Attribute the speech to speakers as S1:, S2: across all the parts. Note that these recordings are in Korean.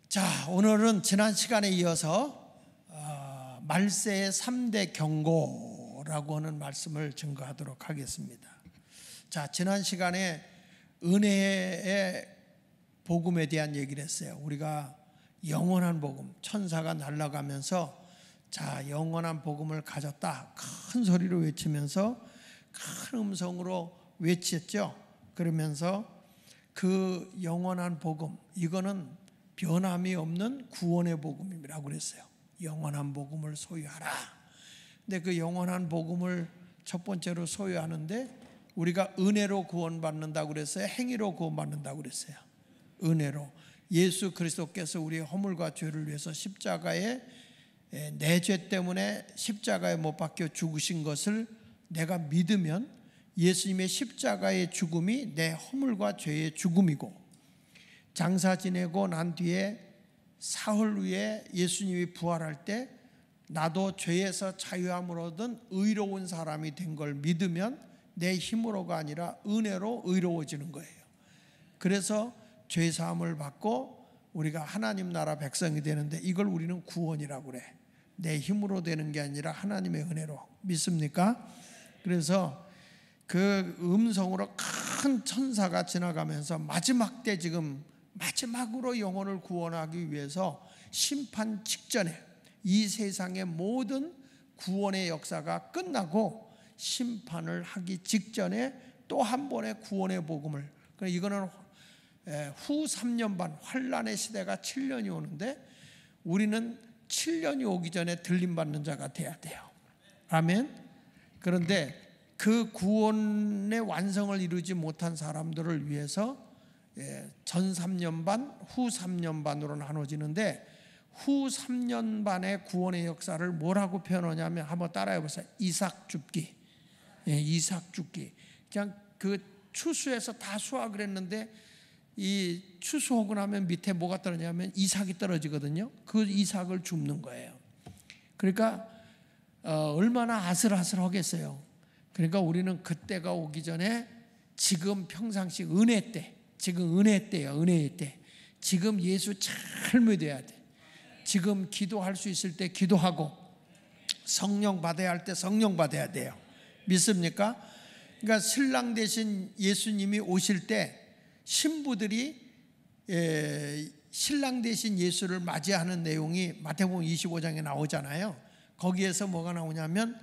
S1: 자, 오늘은 지난 시간에 이어서 말세의 3대 경고라고 하는 말씀을 증거하도록 하겠습니다. 자, 지난 시간에 은혜의 복음에 대한 얘기를 했어요. 우리가 영원한 복음, 천사가 날아가면서 자, 영원한 복음을 가졌다 큰 소리로 외치면서 큰 음성으로 외쳤죠. 그러면서 그 영원한 복음, 이거는 변함이 없는 구원의 복음이라고 그랬어요. 영원한 복음을 소유하라. 근데 그 영원한 복음을 첫 번째로 소유하는데 우리가 은혜로 구원받는다고 그랬어요? 행위로 구원받는다고 그랬어요? 은혜로. 예수 그리스도께서 우리의 허물과 죄를 위해서 십자가에 내 죄 때문에 십자가에 못 박혀 죽으신 것을 내가 믿으면 예수님의 십자가의 죽음이 내 허물과 죄의 죽음이고, 장사 지내고 난 뒤에 사흘 후에 예수님이 부활할 때 나도 죄에서 자유함을 얻은 의로운 사람이 된 걸 믿으면 내 힘으로가 아니라 은혜로 의로워지는 거예요. 그래서 죄 사함을 받고 우리가 하나님 나라 백성이 되는데 이걸 우리는 구원이라고 그래. 내 힘으로 되는 게 아니라 하나님의 은혜로. 믿습니까? 그래서 그 음성으로 큰 천사가 지나가면서 마지막 때 지금 마지막으로 영혼을 구원하기 위해서 심판 직전에 이 세상의 모든 구원의 역사가 끝나고 심판을 하기 직전에 또 한 번의 구원의 복음을, 이거는 후 3년 반 환란의 시대가 7년이 오는데 우리는 7년이 오기 전에 들림받는 자가 돼야 돼요. 아멘. 그런데 그 구원의 완성을 이루지 못한 사람들을 위해서 전 3년 반, 후 3년 반으로 나눠지는데 후 3년 반의 구원의 역사를 뭐라고 표현하냐면 한번 따라해 보세요. 이삭 줍기. 이삭 줍기. 그냥 그 추수해서 다 수확을 했는데 이 추수하고 나면 밑에 뭐가 떨어지냐면 이삭이 떨어지거든요. 그 이삭을 줍는 거예요. 그러니까 얼마나 아슬아슬하겠어요. 그러니까 우리는 그때가 오기 전에 지금 평상시 은혜 때, 지금 은혜 때예요. 은혜의 때. 지금 예수 잘 믿어야 돼. 지금 기도할 수 있을 때 기도하고 성령 받아야 할 때 성령 받아야 돼요. 믿습니까? 그러니까 신랑 되신 예수님이 오실 때 신부들이 신랑 되신 예수를 맞이하는 내용이 마태복음 25장에 나오잖아요. 거기에서 뭐가 나오냐면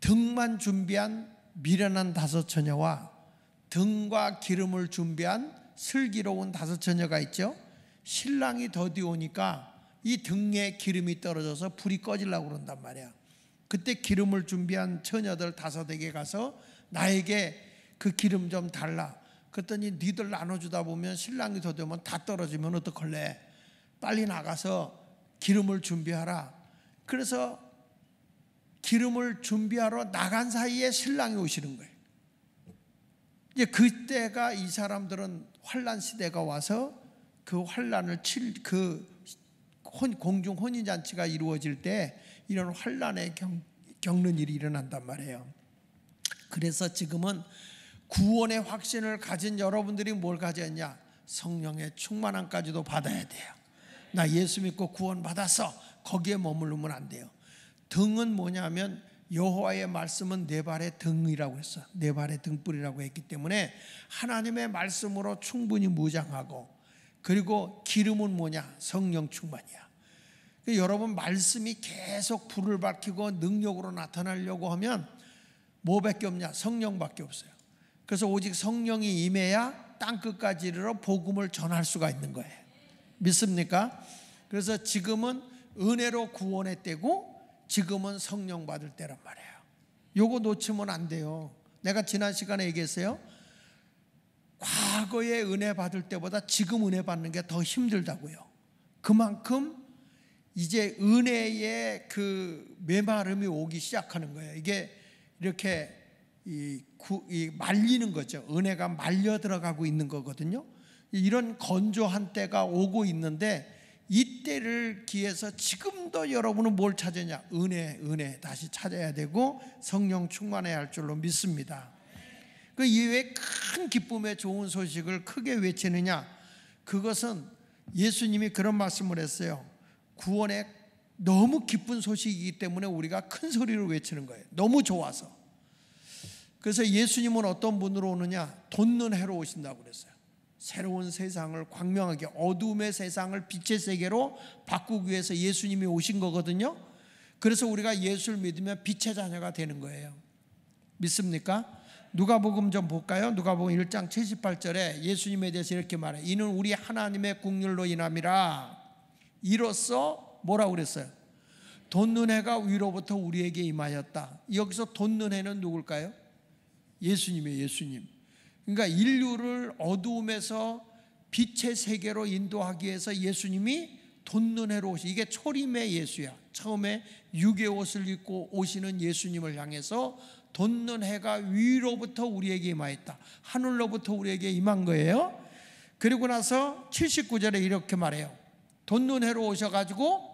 S1: 등만 준비한 미련한 5 처녀와 등과 기름을 준비한 슬기로운 5 처녀가 있죠. 신랑이 더디 오니까 이 등에 기름이 떨어져서 불이 꺼지려고 그런단 말이야. 그때 기름을 준비한 처녀들 5에게 가서 나에게 그 기름 좀 달라. 그랬더니 니들 나눠주다 보면 신랑이 더디 오면 다 떨어지면 어떡할래? 빨리 나가서 기름을 준비하라. 그래서 기름을 준비하러 나간 사이에 신랑이 오시는 거예요. 이제 그때가 이 사람들은 환란 시대가 와서 그 환란을 공중 혼인잔치가 이루어질 때 이런 환란에 겪는 일이 일어난단 말이에요. 그래서 지금은 구원의 확신을 가진 여러분들이 뭘 가졌냐? 성령의 충만함까지도 받아야 돼요. 나 예수 믿고 구원 받았어. 거기에 머무르면 안 돼요. 등은 뭐냐면 여호와의 말씀은 내 발의 등이라고 했어. 내 발의 등불이라고 했기 때문에 하나님의 말씀으로 충분히 무장하고, 그리고 기름은 뭐냐? 성령 충만이야. 여러분 말씀이 계속 불을 밝히고 능력으로 나타나려고 하면 뭐밖에 없냐? 성령밖에 없어요. 그래서 오직 성령이 임해야 땅끝까지 이르러 복음을 전할 수가 있는 거예요. 믿습니까? 그래서 지금은 은혜로 구원의 때고 지금은 성령 받을 때란 말이에요. 요거 놓치면 안 돼요. 내가 지난 시간에 얘기했어요. 과거에 은혜 받을 때보다 지금 은혜 받는 게 더 힘들다고요. 그만큼 이제 은혜의 그 메마름이 오기 시작하는 거예요. 이게 이렇게 말리는 거죠. 은혜가 말려 들어가고 있는 거거든요. 이런 건조한 때가 오고 있는데 이때를 기해서 지금도 여러분은 뭘 찾느냐? 은혜 다시 찾아야 되고 성령 충만해야 할 줄로 믿습니다. 그 이외에 큰 기쁨의 좋은 소식을 크게 외치느냐? 그것은 예수님이 그런 말씀을 했어요. 구원의 너무 기쁜 소식이기 때문에 우리가 큰 소리로 외치는 거예요. 너무 좋아서. 그래서 예수님은 어떤 분으로 오느냐? 돋는 해로 오신다고 그랬어요. 새로운 세상을 광명하게, 어두움의 세상을 빛의 세계로 바꾸기 위해서 예수님이 오신 거거든요. 그래서 우리가 예수를 믿으면 빛의 자녀가 되는 거예요. 믿습니까? 누가복음 좀 볼까요? 누가복음 1장 78절에 예수님에 대해서 이렇게 말해요. 이는 우리 하나님의 국률로 인함이라. 이로써 뭐라고 그랬어요? 돋는 해가 위로부터 우리에게 임하였다. 여기서 돋는 해는 누굴까요? 예수님이에요. 예수님. 그러니까 인류를 어두움에서 빛의 세계로 인도하기 위해서 예수님이 돋는 해로 오시. 이게 초림의 예수야. 처음에 육의 옷을 입고 오시는 예수님을 향해서 돋는 해가 위로부터 우리에게 임하였다. 하늘로부터 우리에게 임한 거예요. 그리고 나서 79절에 이렇게 말해요. 돋는 해로 오셔가지고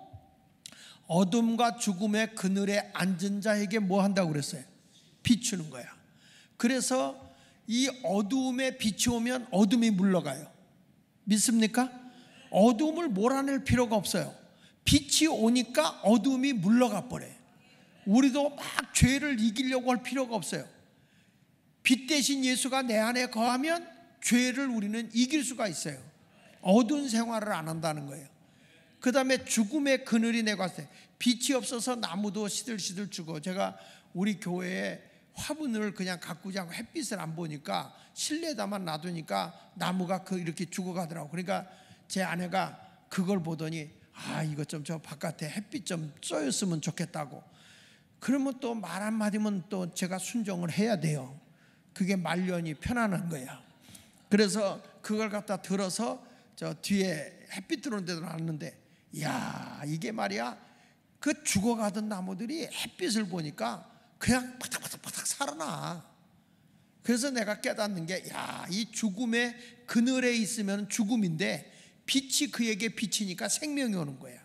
S1: 어둠과 죽음의 그늘에 앉은 자에게 뭐 한다고 그랬어요? 비추는 거야. 그래서 이 어두움에 빛이 오면 어둠이 물러가요. 믿습니까? 어둠을 몰아낼 필요가 없어요. 빛이 오니까 어둠이 물러가 버려요. 우리도 막 죄를 이기려고 할 필요가 없어요. 빛 대신 예수가 내 안에 거하면 죄를 우리는 이길 수가 있어요. 어두운 생활을 안 한다는 거예요. 그 다음에 죽음의 그늘이 내가 왔어요. 빛이 없어서 나무도 시들시들 죽어. 제가 우리 교회에 화분을 그냥 가꾸지 않고 햇빛을 안 보니까 실내에다만 놔두니까 나무가 이렇게 죽어가더라고. 그러니까 제 아내가 그걸 보더니 이거 좀 저 바깥에 햇빛 좀 쏘였으면 좋겠다고. 그러면 또 말 한마디면 또 제가 순종을 해야 돼요. 그게 말년이 편안한 거야. 그래서 그걸 갖다 들어서 저 뒤에 햇빛 들어오는 데도 놨는데, 이야, 이게 말이야, 그 죽어가던 나무들이 햇빛을 보니까 그냥 바닥바닥바닥 살아나. 그래서 내가 깨닫는 게, 이 죽음의 그늘에 있으면 죽음인데 빛이 그에게 비치니까 생명이 오는 거야.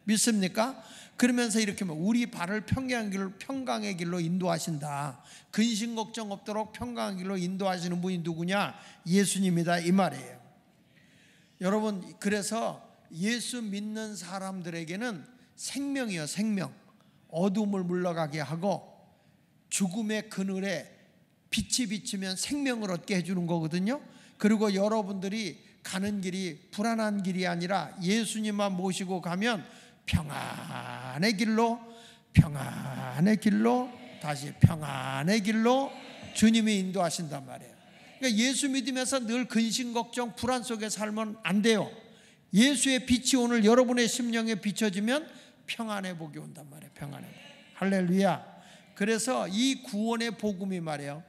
S1: 믿습니까? 그러면서 이렇게 우리 발을 평강의 길로 인도하신다. 근심 걱정 없도록 평강의 길로 인도하시는 분이 누구냐? 예수님이다, 이 말이에요. 여러분, 그래서 예수 믿는 사람들에게는 생명이요, 생명. 어둠을 물러가게 하고 죽음의 그늘에 빛이 비치면 생명을 얻게 해주는 거거든요. 그리고 여러분들이 가는 길이 불안한 길이 아니라 예수님만 모시고 가면 평안의 길로, 다시 평안의 길로 주님이 인도하신단 말이에요. 그러니까 예수 믿으면서 늘 근심 걱정 불안 속에 살면 안 돼요. 예수의 빛이 오늘 여러분의 심령에 비춰지면 평안의 복이 온단 말이에요. 평안의 복. 할렐루야. 그래서 이 구원의 복음이 말이에요,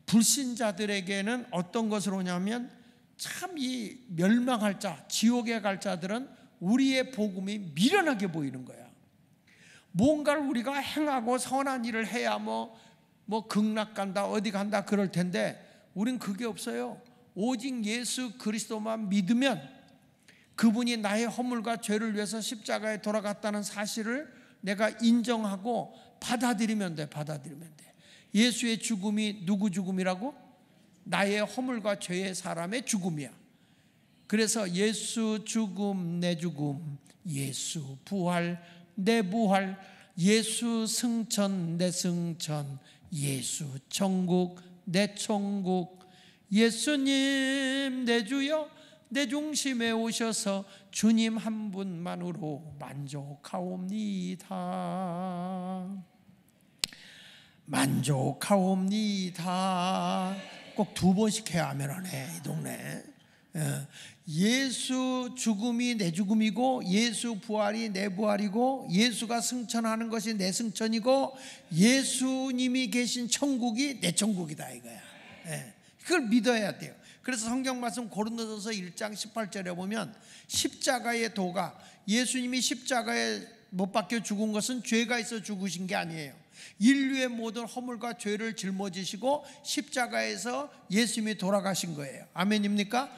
S1: 불신자들에게는 어떤 것으로 오냐면, 참 이 멸망할 자, 지옥에 갈 자들은 우리의 복음이 미련하게 보이는 거야. 뭔가를 우리가 행하고 선한 일을 해야 뭐 극락 간다, 어디 간다 그럴 텐데, 우린 그게 없어요. 오직 예수 그리스도만 믿으면 그분이 나의 허물과 죄를 위해서 십자가에 돌아갔다는 사실을 내가 인정하고 받아들이면 돼. 예수의 죽음이 누구 죽음이라고? 나의 허물과 죄의 사람의 죽음이야. 그래서 예수 죽음 내 죽음, 예수 부활 내 부활, 예수 승천 내 승천, 예수 천국 내 천국, 예수님 내 주여 내 중심에 오셔서 주님 한 분만으로 만족하옵니다. 꼭 2번씩 해야 아멘하네, 이 동네. 예수 죽음이 내 죽음이고, 예수 부활이 내 부활이고, 예수가 승천하는 것이 내 승천이고, 예수님이 계신 천국이 내 천국이다, 이거야. 그걸 믿어야 돼요. 그래서 성경 말씀 고린도전서 1장 18절에 보면 십자가의 도가, 예수님이 십자가에 못 박혀 죽은 것은 죄가 있어 죽으신 게 아니에요. 인류의 모든 허물과 죄를 짊어지시고 십자가에서 예수님이 돌아가신 거예요. 아멘입니까?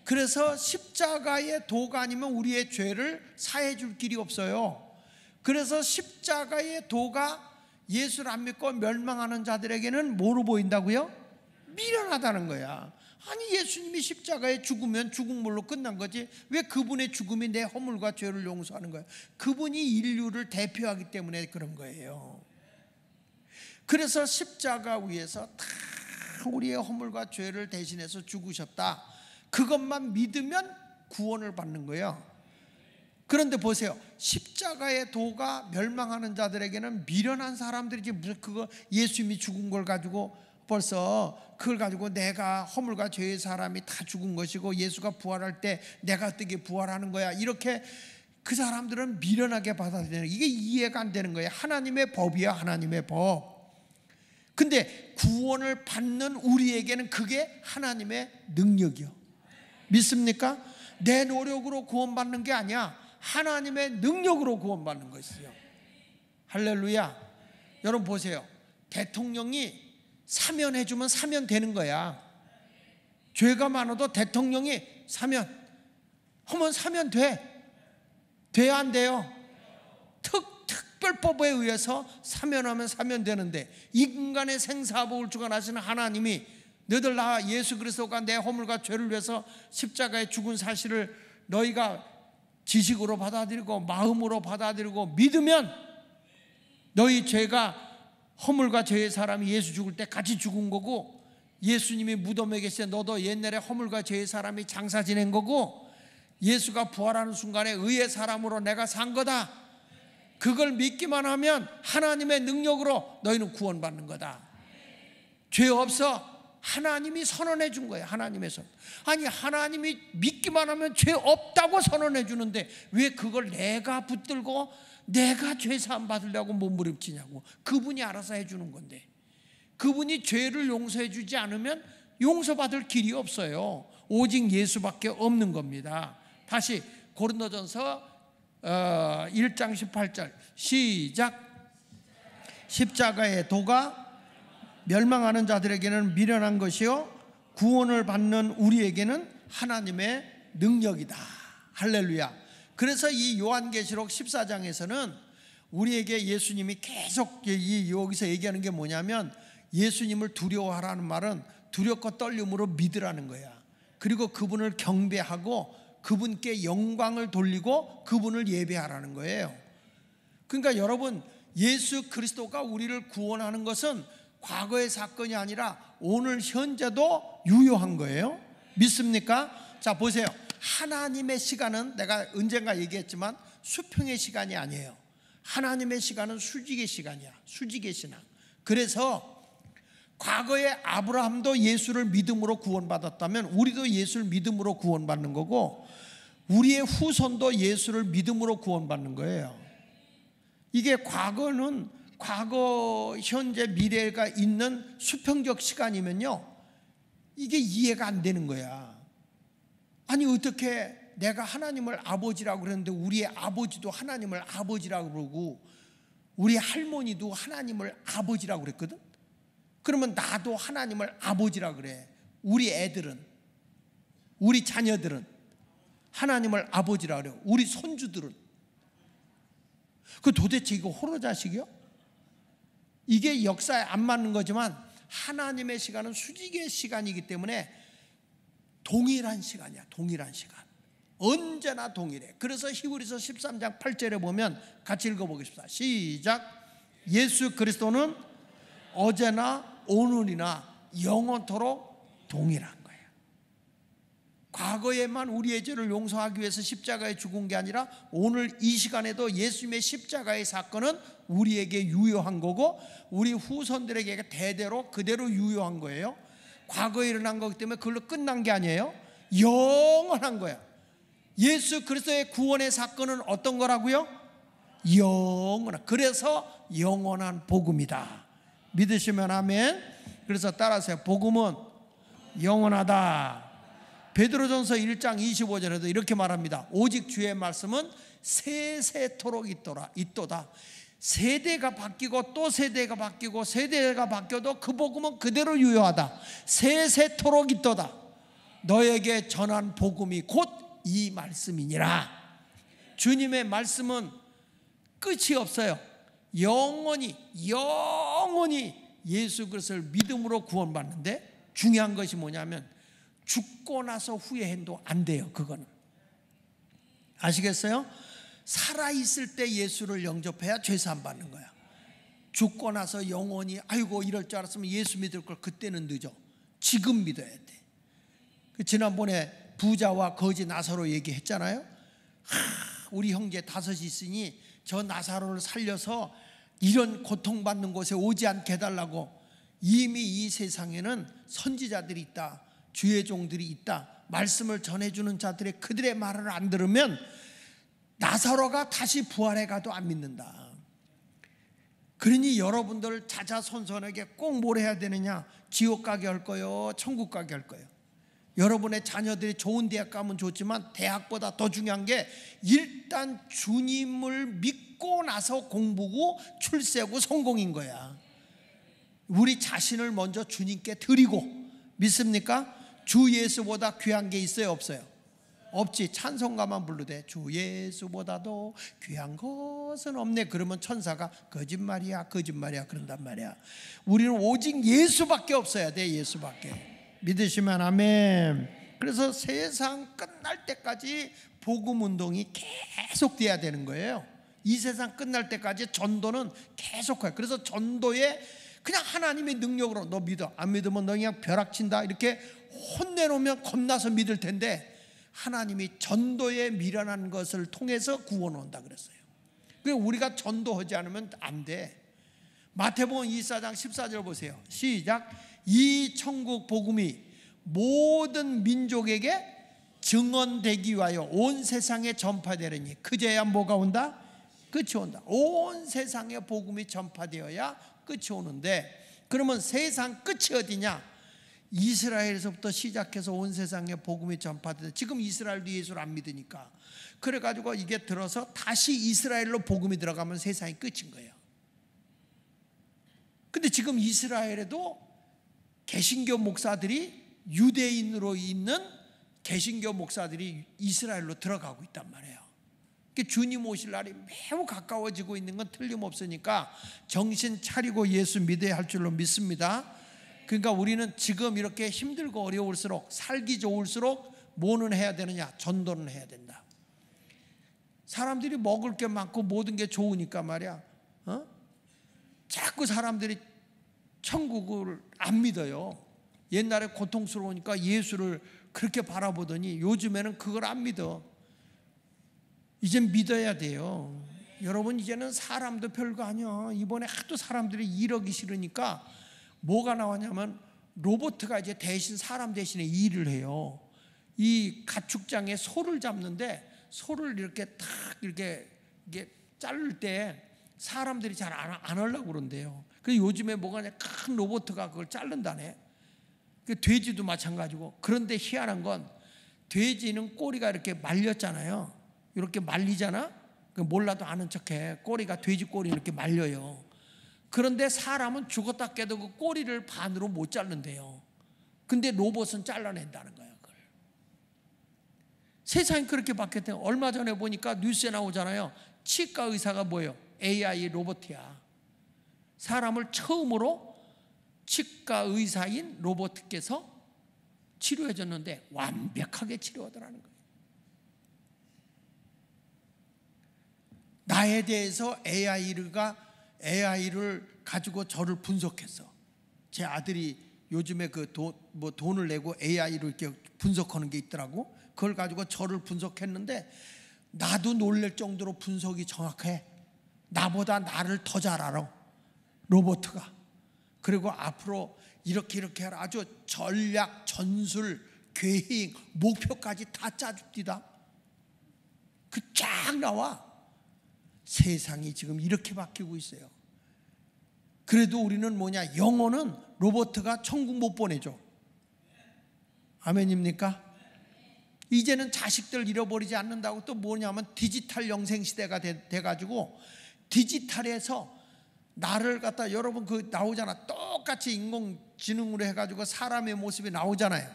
S1: 그래서 십자가의 도가 아니면 우리의 죄를 사해 줄 길이 없어요. 그래서 십자가의 도가 예수를 안 믿고 멸망하는 자들에게는 뭐로 보인다고요? 미련하다는 거야. 아니 예수님이 십자가에 죽으면 죽음물로 끝난 거지 왜 그분의 죽음이 내 허물과 죄를 용서하는 거예요? 그분이 인류를 대표하기 때문에 그런 거예요. 그래서 십자가 위에서 다 우리의 허물과 죄를 대신해서 죽으셨다. 그것만 믿으면 구원을 받는 거예요. 그런데 보세요. 십자가의 도가 멸망하는 자들에게는 미련한 사람들이지 무슨 그거 예수님이 죽은 걸 가지고 벌써 그걸 가지고 내가 허물과 죄의 사람이 다 죽은 것이고 예수가 부활할 때 내가 어떻게 부활하는 거야 이렇게 그 사람들은 미련하게 받아들이는 이게 이해가 안 되는 거예요. 하나님의 법이야. 하나님의 법. 근데 구원을 받는 우리에게는 그게 하나님의 능력이요. 믿습니까? 내 노력으로 구원받는 게 아니야. 하나님의 능력으로 구원받는 것이요. 할렐루야. 여러분 보세요. 대통령이 사면해주면 사면되는 거야. 죄가 많아도 대통령이 사면하면 사면돼. 돼야 안 돼요? 특별법에 의해서 사면하면 사면되는데 인간의 생사복을 주관하시는 하나님이 너희들 나 예수 그리스도가 내 허물과 죄를 위해서 십자가에 죽은 사실을 너희가 지식으로 받아들이고 마음으로 받아들이고 믿으면 너희 죄가 허물과 죄의 사람이 예수 죽을 때 같이 죽은 거고 예수님이 무덤에 계실 때 너도 옛날에 허물과 죄의 사람이 장사 지낸 거고 예수가 부활하는 순간에 의의 사람으로 내가 산 거다. 그걸 믿기만 하면 하나님의 능력으로 너희는 구원받는 거다. 죄 없어. 하나님이 선언해 준 거예요. 하나님의 선. 아니 하나님이 믿기만 하면 죄 없다고 선언해 주는데 왜 그걸 내가 붙들고 내가 죄 사함 받으려고 몸부림치냐고. 그분이 알아서 해주는 건데 그분이 죄를 용서해 주지 않으면 용서받을 길이 없어요. 오직 예수밖에 없는 겁니다. 다시 고린도전서 1장 18절 시작. 십자가의 도가 멸망하는 자들에게는 미련한 것이요 구원을 받는 우리에게는 하나님의 능력이다. 할렐루야. 그래서 이 요한계시록 14장에서는 우리에게 예수님이 계속 여기서 얘기하는 게 뭐냐면 예수님을 두려워하라는 말은 두렵고 떨림으로 믿으라는 거야. 그리고 그분을 경배하고 그분께 영광을 돌리고 그분을 예배하라는 거예요. 그러니까 여러분 예수 그리스도가 우리를 구원하는 것은 과거의 사건이 아니라 오늘 현재도 유효한 거예요. 믿습니까? 자 보세요. 하나님의 시간은 내가 언젠가 얘기했지만 수평의 시간이 아니에요. 하나님의 시간은 수직의 시간이야. 수직의 신앙. 그래서 과거에 아브라함도 예수를 믿음으로 구원받았다면 우리도 예수를 믿음으로 구원받는 거고 우리의 후손도 예수를 믿음으로 구원받는 거예요. 이게 과거는 과거, 현재, 미래가 있는 수평적 시간이면요 이게 이해가 안 되는 거야. 아니 어떻게 내가 하나님을 아버지라고 그랬는데 우리의 아버지도 하나님을 아버지라고 그러고 우리 할머니도 하나님을 아버지라고 그랬거든. 그러면 나도 하나님을 아버지라고 그래. 우리 애들은 우리 자녀들은 하나님을 아버지라고 그래요. 우리 손주들은. 그 도대체 이거 호로자식이요? 이게 역사에 안 맞는 거지만 하나님의 시간은 수직의 시간이기 때문에 동일한 시간이야. 동일한 시간. 언제나 동일해. 그래서 히브리서 13장 8절에 보면 같이 읽어보겠습니다. 시작. 예수 그리스도는 어제나 오늘이나 영원토록 동일한 거예요. 과거에만 우리의 죄를 용서하기 위해서 십자가에 죽은 게 아니라 오늘 이 시간에도 예수님의 십자가의 사건은 우리에게 유효한 거고 우리 후손들에게 대대로 그대로 유효한 거예요. 과거에 일어난 거기 때문에 그걸로 끝난 게 아니에요. 영원한 거예요. 예수 그리스도의 구원의 사건은 어떤 거라고요? 영원한. 그래서 영원한 복음이다. 믿으시면 아멘. 그래서 따라하세요. 복음은 영원하다. 베드로전서 1장 25절에도 이렇게 말합니다. 오직 주의 말씀은 세세토록 있도다. 세대가 바뀌고 또 세대가 바뀌고 세대가 바뀌어도 그 복음은 그대로 유효하다. 세세토록 있도다. 너에게 전한 복음이 곧 이 말씀이니라. 주님의 말씀은 끝이 없어요. 영원히 예수 그리스도를 믿음으로 구원받는데 중요한 것이 뭐냐면 죽고 나서 후회해도 안 돼요. 그거는 아시겠어요? 살아있을 때 예수를 영접해야 죄사함 받는 거야. 죽고 나서 영원히 아이고 이럴 줄 알았으면 예수 믿을 걸 그때는 늦어. 지금 믿어야 돼. 지난번에 부자와 거지 나사로 얘기했잖아요. 우리 형제 5이 있으니 저 나사로를 살려서 이런 고통받는 곳에 오지 않게 해달라고. 이미 이 세상에는 선지자들이 있다, 주의 종들이 있다, 말씀을 전해주는 자들의 그들의 말을 안 들으면 나사로가 다시 부활해 가도 안 믿는다. 그러니 여러분들 자자손손에게 꼭 뭘 해야 되느냐? 지옥 가게 할 거요, 천국 가게 할 거요. 여러분의 자녀들이 좋은 대학 가면 좋지만 대학보다 더 중요한 게 일단 주님을 믿고 나서 공부고 출세고 성공인 거야. 우리 자신을 먼저 주님께 드리고. 믿습니까? 주 예수보다 귀한 게 있어요, 없어요? 없지. 찬송가만 부르되 주 예수보다도 귀한 것은 없네. 그러면 천사가 거짓말이야 거짓말이야 그런단 말이야. 우리는 오직 예수밖에 없어야 돼. 예수밖에. 믿으시면 아멘. 그래서 세상 끝날 때까지 복음 운동이 계속 돼야 되는 거예요. 이 세상 끝날 때까지 전도는 계속해요. 그래서 전도에 그냥 하나님의 능력으로 너 믿어, 안 믿으면 너 그냥 벼락친다 이렇게 혼내놓으면 겁나서 믿을 텐데, 하나님이 전도에 미련한 것을 통해서 구원 온다 그랬어요. 그러니까 우리가 전도하지 않으면 안 돼. 마태복음 24장 14절 보세요. 시작. 이 천국 복음이 모든 민족에게 증언되기 위하여 온 세상에 전파되려니 그제야 뭐가 온다? 끝이 온다. 온 세상에 복음이 전파되어야 끝이 오는데, 그러면 세상 끝이 어디냐? 이스라엘에서부터 시작해서 온 세상에 복음이 전파되다. 지금 이스라엘도 예수를 안 믿으니까. 그래가지고 이게 들어서 다시 이스라엘로 복음이 들어가면 세상이 끝인 거예요. 근데 지금 이스라엘에도 개신교 목사들이, 유대인으로 있는 개신교 목사들이 이스라엘로 들어가고 있단 말이에요. 주님 오실 날이 매우 가까워지고 있는 건 틀림없으니까 정신 차리고 예수 믿어야 할 줄로 믿습니다. 그러니까 우리는 지금 이렇게 힘들고 어려울수록, 살기 좋을수록 뭐는 해야 되느냐? 전도는 해야 된다. 사람들이 먹을 게 많고 모든 게 좋으니까 말이야, 자꾸 사람들이 천국을 안 믿어요. 옛날에 고통스러우니까 예수를 그렇게 바라보더니 요즘에는 그걸 안 믿어. 이젠 믿어야 돼요. 여러분, 이제는 사람도 별거 아니야. 이번에 하도 사람들이 일하기 싫으니까 뭐가 나왔냐면 로봇가 이제 대신 사람 대신에 일을 해요. 이 가축장에 소를 잡는데 소를 이렇게 탁 이렇게 자를 때 사람들이 잘 안 하려고 그런대요. 그래서 요즘에 뭐가 큰 로봇가 그걸 자른다네. 돼지도 마찬가지고. 그런데 희한한 건 돼지는 꼬리가 이렇게 말렸잖아요. 이렇게 말리잖아. 몰라도 아는 척해. 꼬리가 돼지 꼬리 이렇게 말려요. 그런데 사람은 죽었다 깨도 그 꼬리를 반으로 못 자른대요. 근데 로봇은 잘라낸다는 거예요. 그걸. 세상이 그렇게 바뀌었대요. 얼마 전에 보니까 뉴스에 나오잖아요. 치과 의사가 뭐예요? AI 로봇이야. 사람을 처음으로 치과 의사인 로봇께서 치료해 줬는데 완벽하게 치료하더라는 거예요. 나에 대해서 AI를 가지고 저를 분석했어. 제 아들이 요즘에 돈을 내고 AI로 이렇게 분석하는 게 있더라고. 그걸 가지고 저를 분석했는데 나도 놀랄 정도로 분석이 정확해. 나보다 나를 더 잘 알아, 로봇가. 그리고 앞으로 이렇게 하라. 아주 전략, 전술, 계획, 목표까지 다 짜줍디다. 그 쫙 나와. 세상이 지금 이렇게 바뀌고 있어요. 그래도 우리는 뭐냐? 영혼은 로봇가 천국 못 보내줘. 아멘입니까? 이제는 자식들 잃어버리지 않는다고. 또 뭐냐면 디지털 영생 시대가 돼가지고 디지털에서 나를 갖다, 여러분 그 나오잖아. 똑같이 인공지능으로 해가지고 사람의 모습이 나오잖아요.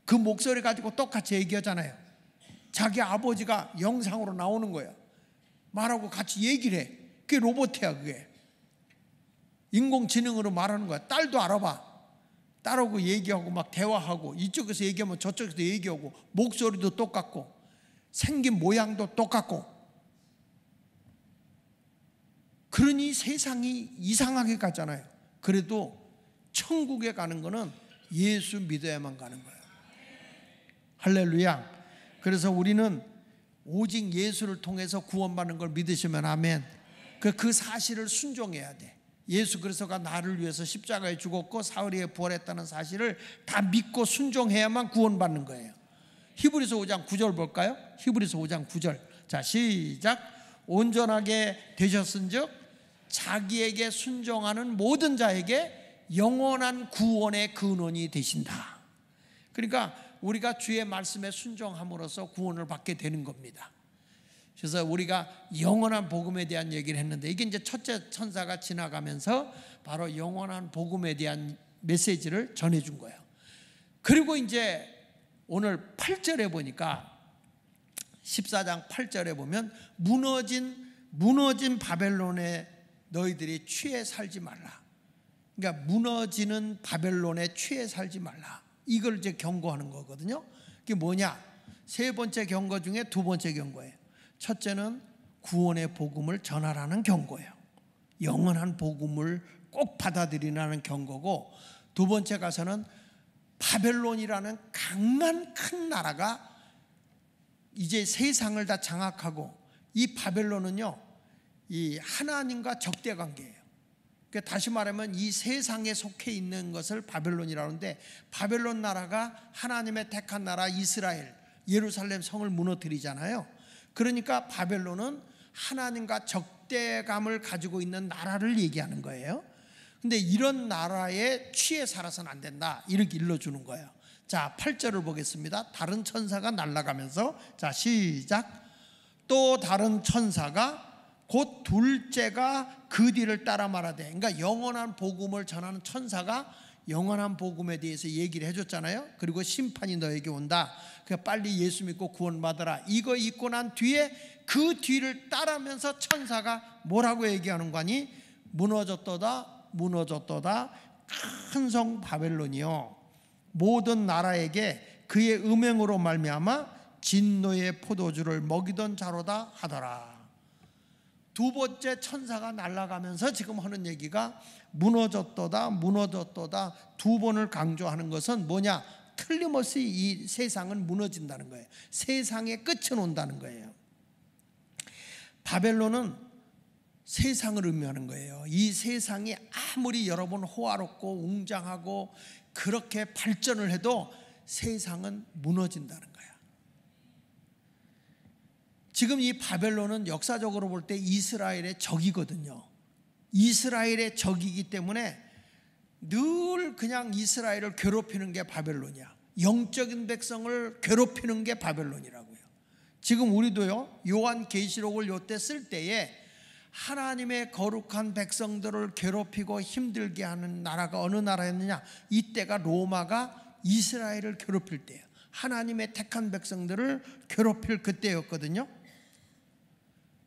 S1: 그 목소리 가지고 똑같이 얘기하잖아요. 자기 아버지가 영상으로 나오는 거예요. 말하고 같이 얘기를 해. 그게 로봇이야. 그게 인공지능으로 말하는 거야. 딸도 알아봐. 따르고 얘기하고 막 대화하고, 이쪽에서 얘기하면 저쪽에서 얘기하고, 목소리도 똑같고 생긴 모양도 똑같고, 그러니 세상이 이상하게 가잖아요. 그래도 천국에 가는 거는 예수 믿어야만 가는 거예요. 할렐루야. 그래서 우리는 오직 예수를 통해서 구원받는 걸 믿으시면 아멘. 그 사실을 순종해야 돼. 예수 그리스도가 나를 위해서 십자가에 죽었고 사흘에 부활했다는 사실을 다 믿고 순종해야만 구원받는 거예요. 히브리서 5장 9절 볼까요? 히브리서 5장 9절. 자, 시작. 온전하게 되셨은즉 자기에게 순종하는 모든 자에게 영원한 구원의 근원이 되신다. 그러니까 우리가 주의 말씀에 순종함으로써 구원을 받게 되는 겁니다. 그래서 우리가 영원한 복음에 대한 얘기를 했는데, 이게 이제 첫째 천사가 지나가면서 바로 영원한 복음에 대한 메시지를 전해준 거예요. 그리고 이제 오늘 8절에 보니까, 14장 8절에 보면 무너진 바벨론에 너희들이 취해 살지 말라. 그러니까 무너지는 바벨론에 취해 살지 말라. 이걸 이제 경고하는 거거든요. 그게 뭐냐? 세 번째 경고 중에 두 번째 경고예요. 첫째는 구원의 복음을 전하라는 경고예요. 영원한 복음을 꼭 받아들이라는 경고고, 두 번째 가서는 바벨론이라는 강한 큰 나라가 이제 세상을 다 장악하고, 이 바벨론은요, 이 하나님과 적대 관계예요. 그러니까 다시 말하면 이 세상에 속해 있는 것을 바벨론이라고 하는데, 바벨론 나라가 하나님의 택한 나라 이스라엘, 예루살렘 성을 무너뜨리잖아요. 그러니까 바벨론은 하나님과 적대감을 가지고 있는 나라를 얘기하는 거예요. 근데 이런 나라에 취해 살아서는 안 된다, 이렇게 일러주는 거예요. 자, 8절을 보겠습니다. 다른 천사가 날아가면서, 자, 시작. 또 다른 천사가 곧 둘째가 그 뒤를 따라 말하되, 그러니까 영원한 복음을 전하는 천사가 영원한 복음에 대해서 얘기를 해줬잖아요. 그리고 심판이 너에게 온다. 그러니까 빨리 예수 믿고 구원받아라. 이거 읽고 난 뒤에 그 뒤를 따라면서 천사가 뭐라고 얘기하는 거니? 무너졌도다, 무너졌도다, 큰 성 바벨론이요, 모든 나라에게 그의 음행으로 말미암아 진노의 포도주를 먹이던 자로다 하더라. 두 번째 천사가 날아가면서 지금 하는 얘기가 무너졌도다, 무너졌도다 두 번을 강조하는 것은 뭐냐? 틀림없이 이 세상은 무너진다는 거예요. 세상의 끝은 온다는 거예요. 바벨론은 세상을 의미하는 거예요. 이 세상이 아무리 여러분 호화롭고 웅장하고 그렇게 발전을 해도 세상은 무너진다는 거예요. 지금 이 바벨론은 역사적으로 볼 때 이스라엘의 적이거든요. 이스라엘의 적이기 때문에 늘 그냥 이스라엘을 괴롭히는 게 바벨론이야. 영적인 백성을 괴롭히는 게 바벨론이라고요. 지금 우리도요, 요한계시록을 요때 쓸 때에 하나님의 거룩한 백성들을 괴롭히고 힘들게 하는 나라가 어느 나라였느냐? 이때가 로마가 이스라엘을 괴롭힐 때예요. 하나님의 택한 백성들을 괴롭힐 그때였거든요.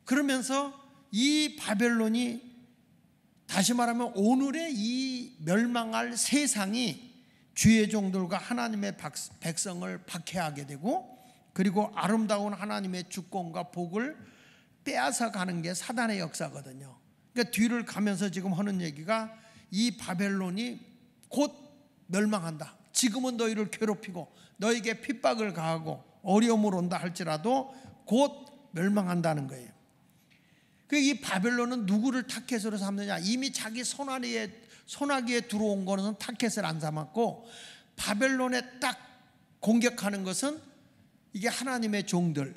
S1: 그러면서 이 바벨론이, 다시 말하면 오늘의 이 멸망할 세상이 주의 종들과 하나님의 백성을 박해하게 되고, 그리고 아름다운 하나님의 주권과 복을 빼앗아 가는 게 사단의 역사거든요. 그러니까 뒤를 가면서 지금 하는 얘기가, 이 바벨론이 곧 멸망한다. 지금은 너희를 괴롭히고 너에게 핍박을 가하고 어려움을 온다 할지라도 곧 멸망한다는 거예요. 이 바벨론은 누구를 타켓으로 삼느냐? 이미 자기 손아귀에 들어온 거는 타켓을 안 삼았고, 바벨론에 딱 공격하는 것은 이게 하나님의 종들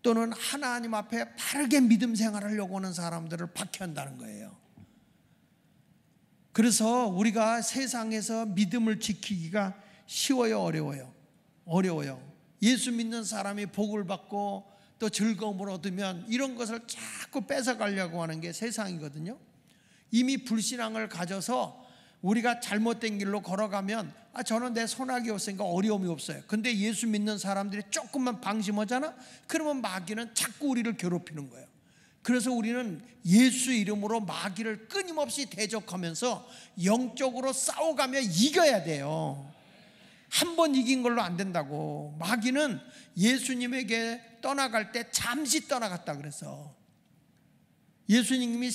S1: 또는 하나님 앞에 바르게 믿음 생활하려고 하는 사람들을 박해한다는 거예요. 그래서 우리가 세상에서 믿음을 지키기가 쉬워요, 어려워요? 어려워요. 예수 믿는 사람이 복을 받고 또 즐거움을 얻으면 이런 것을 자꾸 뺏어가려고 하는 게 세상이거든요. 이미 불신앙을 가져서 우리가 잘못된 길로 걸어가면, 저는 내 손아귀 없으니까 어려움이 없어요. 근데 예수 믿는 사람들이 조금만 방심하잖아? 그러면 마귀는 자꾸 우리를 괴롭히는 거예요. 그래서 우리는 예수 이름으로 마귀를 끊임없이 대적하면서 영적으로 싸워가며 이겨야 돼요. 한 번 이긴 걸로 안 된다고. 마귀는 예수님에게 떠나갈 때 잠시 떠나갔다 그래서 예수님이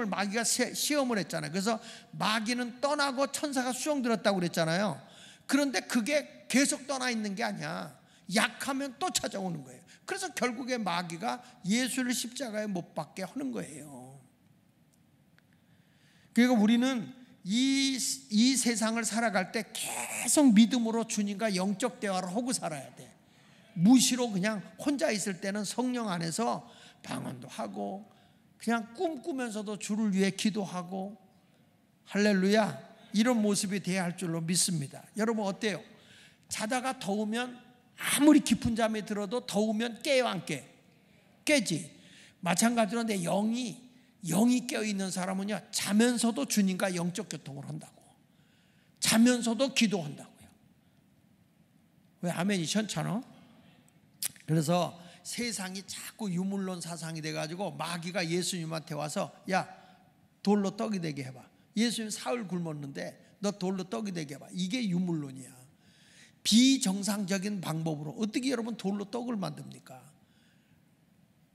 S1: 마귀가 시험을 했잖아요. 그래서 마귀는 떠나고 천사가 수종 들었다고 그랬잖아요. 그런데 그게 계속 떠나 있는 게 아니야. 약하면 또 찾아오는 거예요. 그래서 결국에 마귀가 예수를 십자가에 못 박게 하는 거예요. 그러니까 우리는 이 세상을 살아갈 때 계속 믿음으로 주님과 영적 대화를 하고 살아야 돼. 무시로 그냥 혼자 있을 때는 성령 안에서 방언도 하고 그냥 꿈꾸면서도 주를 위해 기도하고, 할렐루야, 이런 모습이 돼야 할 줄로 믿습니다. 여러분 어때요? 자다가 더우면 아무리 깊은 잠에 들어도 더우면 깨요 안 깨? 깨지. 마찬가지로 내 영이 깨어있는 사람은요, 자면서도 주님과 영적 교통을 한다고. 자면서도 기도한다고요. 왜? 아멘이 시원찮아? 그래서 세상이 자꾸 유물론 사상이 돼가지고 마귀가 예수님한테 와서 야, 돌로 떡이 되게 해봐. 예수님 사흘 굶었는데 너 돌로 떡이 되게 해봐. 이게 유물론이야. 비정상적인 방법으로 어떻게 여러분 돌로 떡을 만듭니까?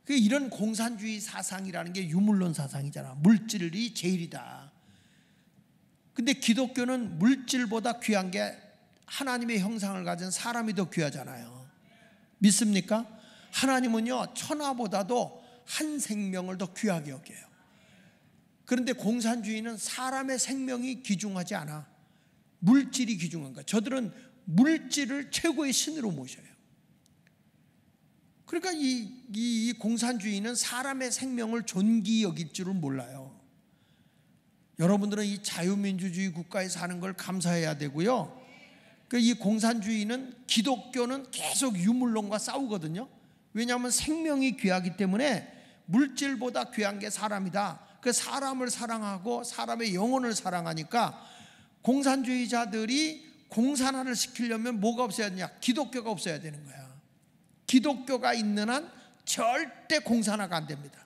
S1: 이런 공산주의 사상이라는 게 유물론 사상이잖아. 물질이 제일이다. 근데 기독교는 물질보다 귀한 게 하나님의 형상을 가진 사람이 더 귀하잖아요. 믿습니까? 하나님은요, 천하보다도 한 생명을 더 귀하게 여겨요. 그런데 공산주의는 사람의 생명이 귀중하지 않아. 물질이 귀중한 거야. 저들은 물질을 최고의 신으로 모셔요. 그러니까 이 공산주의는 사람의 생명을 존귀 여길 줄을 몰라요. 여러분들은 이 자유민주주의 국가에 사는 걸 감사해야 되고요. 이 공산주의는, 기독교는 계속 유물론과 싸우거든요. 왜냐하면 생명이 귀하기 때문에 물질보다 귀한 게 사람이다. 그 사람을 사랑하고 사람의 영혼을 사랑하니까 공산주의자들이 공산화를 시키려면 뭐가 없어야 되냐? 기독교가 없어야 되는 거야. 기독교가 있는 한 절대 공산화가 안 됩니다.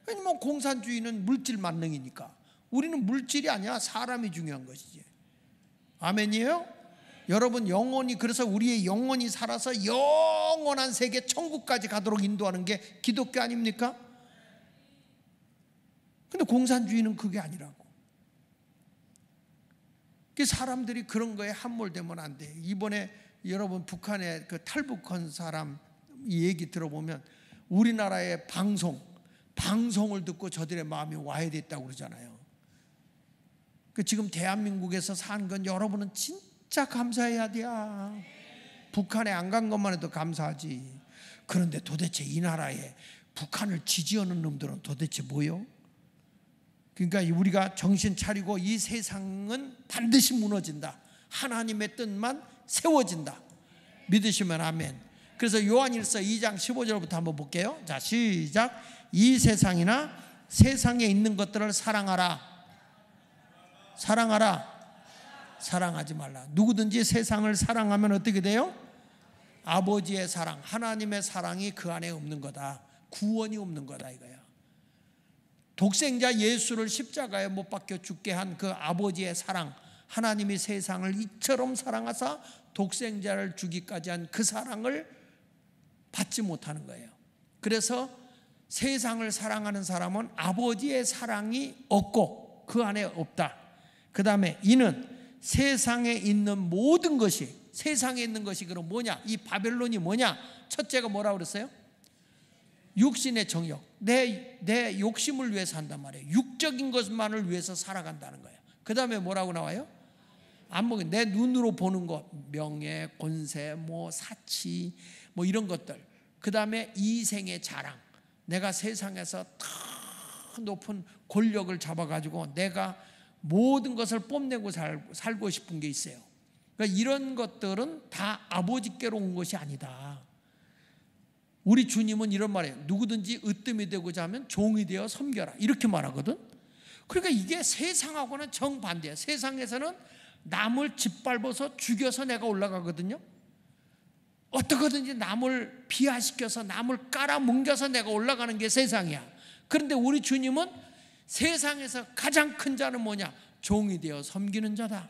S1: 왜냐면 공산주의는 물질 만능이니까. 우리는 물질이 아니야. 사람이 중요한 것이지. 아멘이에요? 여러분 영혼이, 그래서 우리의 영혼이 살아서 영원한 세계 천국까지 가도록 인도하는 게 기독교 아닙니까? 근데 공산주의는 그게 아니라고. 사람들이 그런 거에 함몰되면 안 돼. 이번에 여러분 북한의 그 탈북한 사람 얘기 들어보면 우리나라의 방송을 듣고 저들의 마음이 와야 됐다고 그러잖아요. 지금 대한민국에서 사는 건 여러분은 진짜 감사해야 돼요. 북한에 안 간 것만 해도 감사하지. 그런데 도대체 이 나라에 북한을 지지하는 놈들은 도대체 뭐요? 그러니까 우리가 정신 차리고 이 세상은 반드시 무너진다. 하나님의 뜻만 세워진다. 믿으시면 아멘. 그래서 요한일서 2장 15절부터 한번 볼게요. 자, 시작. 이 세상이나 세상에 있는 것들을 사랑하라. 사랑하지 말라. 누구든지 세상을 사랑하면 어떻게 돼요? 아버지의 사랑, 하나님의 사랑이 그 안에 없는 거다. 구원이 없는 거다 이거야. 독생자 예수를 십자가에 못 박혀 죽게 한 그 아버지의 사랑, 하나님이 세상을 이처럼 사랑하사 독생자를 주기까지 한 그 사랑을 받지 못하는 거예요. 그래서 세상을 사랑하는 사람은 아버지의 사랑이 없고 그 안에 없다. 그 다음에 이는 세상에 있는 모든 것이, 세상에 있는 것이 그럼 뭐냐? 이 바벨론이 뭐냐? 첫째가 뭐라고 그랬어요? 육신의 정욕. 내 욕심을 위해서 한단 말이에요. 육적인 것만을 위해서 살아간다는 거예요. 그 다음에 뭐라고 나와요? 내 눈으로 보는 것, 명예, 권세, 사치, 이런 것들. 그 다음에 이생의 자랑. 내가 세상에서 더 높은 권력을 잡아가지고 내가 모든 것을 뽐내고 살고 싶은 게 있어요. 그러니까 이런 것들은 다 아버지께로 온 것이 아니다. 우리 주님은 이런 말이에요. 누구든지 으뜸이 되고자 하면 종이 되어 섬겨라. 이렇게 말하거든. 그러니까 이게 세상하고는 정반대예요. 세상에서는 남을 짓밟아서 죽여서 내가 올라가거든요. 어떻게든지 남을 비하시켜서 남을 깔아뭉겨서 내가 올라가는 게 세상이야. 그런데 우리 주님은 세상에서 가장 큰 자는 뭐냐? 종이 되어 섬기는 자다.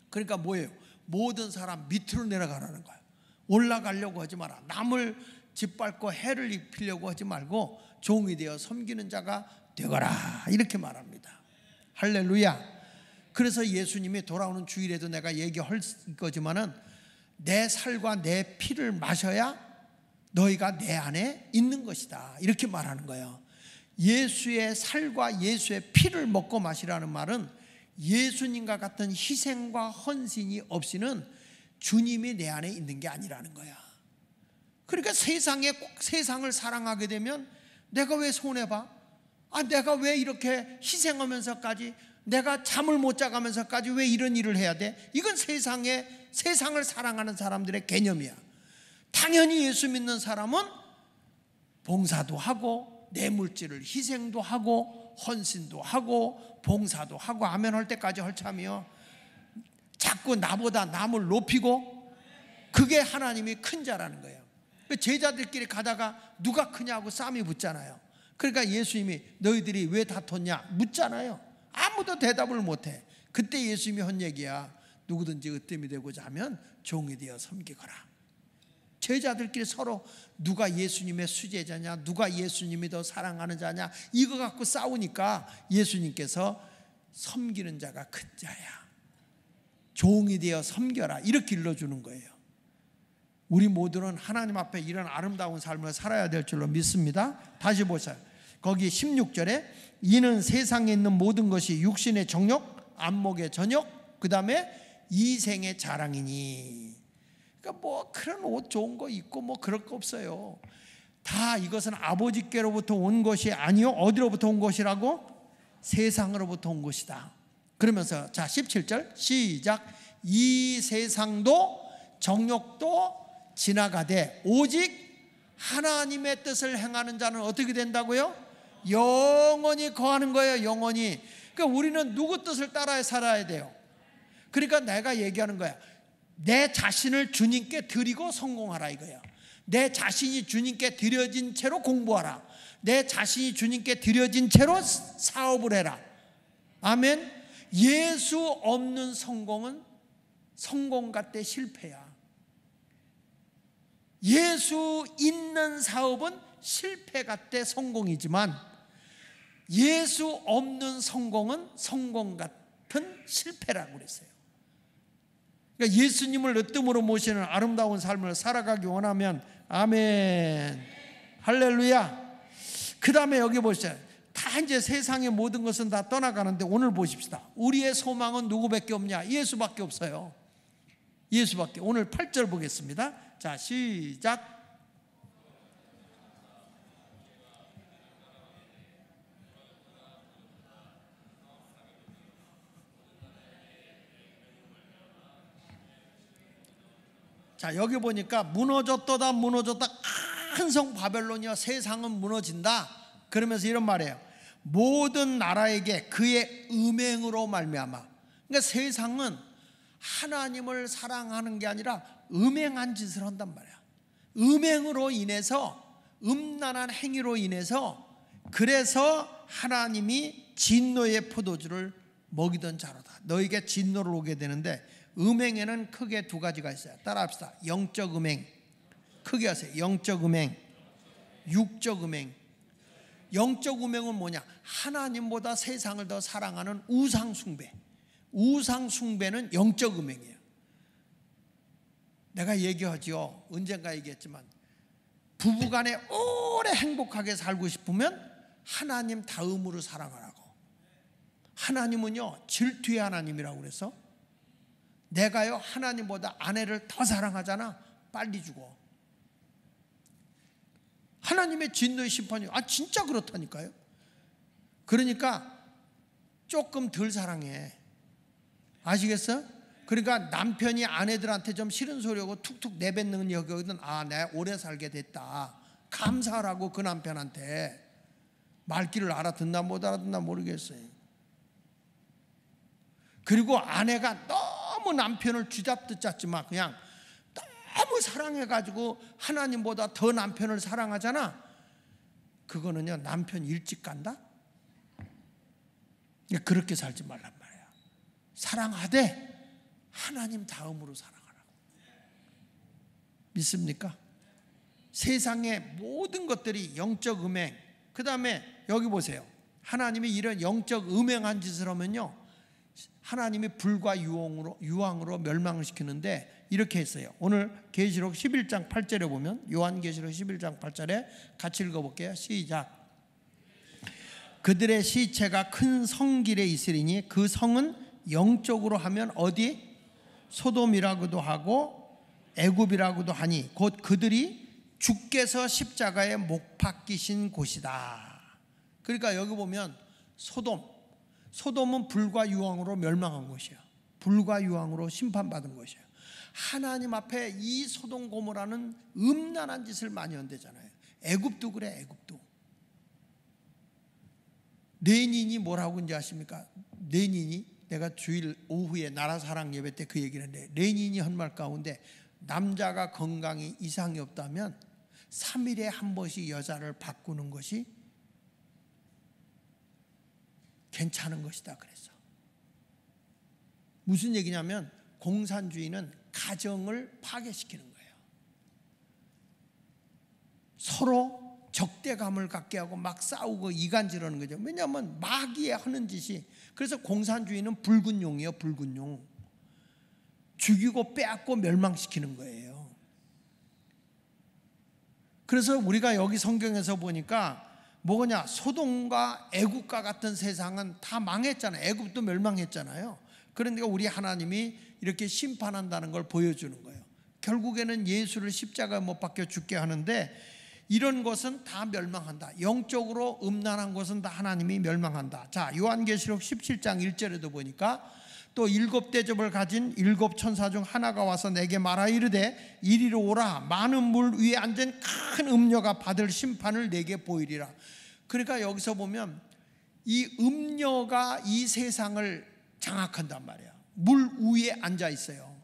S1: 그러니까 뭐예요? 모든 사람 밑으로 내려가라는 거예요. 올라가려고 하지 마라. 남을 짓밟고 해를 입히려고 하지 말고 종이 되어 섬기는 자가 되거라, 이렇게 말합니다. 할렐루야. 그래서 예수님이 돌아오는 주일에도 내가 얘기할 거지만은 내 살과 내 피를 마셔야 너희가 내 안에 있는 것이다, 이렇게 말하는 거예요. 예수의 살과 예수의 피를 먹고 마시라는 말은 예수님과 같은 희생과 헌신이 없이는 주님이 내 안에 있는 게 아니라는 거야. 그러니까 세상을 사랑하게 되면 내가 왜 손해봐? 내가 왜 이렇게 희생하면서까지, 내가 잠을 못 자가면서까지 왜 이런 일을 해야 돼? 이건 세상을 사랑하는 사람들의 개념이야. 당연히 예수 믿는 사람은 봉사도 하고 뇌물질을 희생도 하고 헌신도 하고 봉사도 하고 아멘 할 때까지 헐참이요. 자꾸 나보다 남을 높이고, 그게 하나님이 큰 자라는 거예요. 제자들끼리 가다가 누가 크냐고 싸움이 붙잖아요. 그러니까 예수님이 너희들이 왜 다퉜냐 묻잖아요. 아무도 대답을 못해. 그때 예수님이 한 얘기야. 누구든지 으뜸이 되고자 하면 종이 되어 섬기거라. 제자들끼리 서로 누가 예수님의 수제자냐, 누가 예수님이 더 사랑하는 자냐, 이거 갖고 싸우니까 예수님께서 섬기는 자가 큰 자야, 종이 되어 섬겨라, 이렇게 일러주는 거예요. 우리 모두는 하나님 앞에 이런 아름다운 삶을 살아야 될 줄로 믿습니다. 다시 보세요. 거기 16절에 이는 세상에 있는 모든 것이 육신의 정욕, 안목의 전욕, 그 다음에 이생의 자랑이니. 그러니까 뭐 그런 옷 좋은 거 입고 뭐 그럴 거 없어요. 다 이것은 아버지께로부터 온 것이 아니요 어디로부터 온 것이라고? 세상으로부터 온 것이다. 그러면서 자 17절 시작. 이 세상도 정욕도 지나가되 오직 하나님의 뜻을 행하는 자는 어떻게 된다고요? 영원히 거하는 거예요. 영원히. 그러니까 우리는 누구 뜻을 따라 살아야 돼요. 그러니까 내가 얘기하는 거야. 내 자신을 주님께 드리고 성공하라 이거야. 내 자신이 주님께 드려진 채로 공부하라. 내 자신이 주님께 드려진 채로 사업을 해라. 아멘. 예수 없는 성공은 성공 같대 실패야. 예수 있는 사업은 실패 같대 성공이지만 예수 없는 성공은 성공 같은 실패라고 그랬어요. 그러니까 예수님을 으뜸으로 모시는 아름다운 삶을 살아가기 원하면 아멘 할렐루야. 그 다음에 여기 보시죠. 다 이제 세상의 모든 것은 다 떠나가는데 오늘 보십시다. 우리의 소망은 누구밖에 없냐? 예수밖에 없어요. 예수밖에. 오늘 8절 보겠습니다. 자 시작. 자 여기 보니까 무너졌다 큰 성 바벨론이여 세상은 무너진다 그러면서 이런 말이에요. 모든 나라에게 그의 음행으로 말미암아. 그러니까 세상은 하나님을 사랑하는 게 아니라 음행한 짓을 한단 말이야. 음행으로 인해서, 음란한 행위로 인해서, 그래서 하나님이 진노의 포도주를 먹이던 자로다. 너에게 진노를 오게 되는데 음행에는 크게 두 가지가 있어요. 따라합시다. 영적 음행, 크게 하세요. 영적 음행, 육적 음행. 영적 음행은 뭐냐? 하나님보다 세상을 더 사랑하는 우상 숭배. 우상 숭배는 영적 음행이에요. 내가 얘기하죠. 언젠가 얘기했지만 부부간에 오래 행복하게 살고 싶으면 하나님 다음으로 사랑하라고. 하나님은요 질투의 하나님이라고 그래서 내가요 하나님보다 아내를 더 사랑하잖아. 빨리 죽어. 하나님의 진노의 심판이 진짜 그렇다니까요. 그러니까 조금 덜 사랑해. 아시겠어? 그러니까 남편이 아내들한테 좀 싫은 소리하고 툭툭 내뱉는 여기거든. 내가 오래 살게 됐다. 감사하라고 그 남편한테. 말귀를 알아듣나 못 알아듣나 모르겠어요. 그리고 아내가 너무 남편을 쥐잡듯 짰지만 그냥 너무 사랑해가지고 하나님보다 더 남편을 사랑하잖아. 그거는요, 남편 일찍 간다? 그렇게 살지 말란 말이야. 사랑하되 하나님 다음으로 살아가라고. 믿습니까? 세상의 모든 것들이 영적 음행, 그 다음에 여기 보세요. 하나님이 이런 영적 음행한 짓을 하면요, 하나님이 불과 유황으로 멸망을 시키는데 이렇게 했어요. 오늘 계시록 11장 8절에 보면, 요한계시록 11장 8절에 같이 읽어볼게요. 시작. 그들의 시체가 큰 성길에 있으리니 그 성은 영적으로 하면 어디? 소돔이라고도 하고 애굽이라고도 하니 곧 그들이 주께서 십자가에 못 박히신 곳이다. 그러니까 여기 보면 소돔은 불과 유황으로 멸망한 곳이야. 불과 유황으로 심판받은 곳이야. 하나님 앞에 이 소돔 고모라는 음란한 짓을 많이 한대잖아요. 애굽도 그래. 애굽도. 레닌이 뭐라고 인지 아십니까? 레닌이, 내가 주일 오후에 나라사랑 예배 때 그 얘기를 했는데, 레닌이 한 말 가운데 남자가 건강이 이상이 없다면 3일에 한 번씩 여자를 바꾸는 것이 괜찮은 것이다 그랬어. 무슨 얘기냐면 공산주의는 가정을 파괴시키는 거예요. 서로 적대감을 갖게 하고 막 싸우고 이간질하는 거죠. 왜냐하면 마귀에 하는 짓이. 그래서 공산주의는 붉은 용이에요. 붉은 용. 죽이고 빼앗고 멸망시키는 거예요. 그래서 우리가 여기 성경에서 보니까 뭐냐, 소돔과 애굽과 같은 세상은 다 망했잖아요. 애굽도 멸망했잖아요. 그러니까 우리 하나님이 이렇게 심판한다는 걸 보여주는 거예요. 결국에는 예수를 십자가에 못 박혀 죽게 하는데 이런 것은 다 멸망한다. 영적으로 음란한 것은 다 하나님이 멸망한다. 자, 요한계시록 17장 1절에도 보니까 또 7 대접을 가진 7 천사 중 하나가 와서 내게 말하 이르되 이리로 오라. 많은 물 위에 앉은 큰 음녀가 받을 심판을 내게 보이리라. 그러니까 여기서 보면 이 음녀가 이 세상을 장악한단 말이야. 물 위에 앉아 있어요.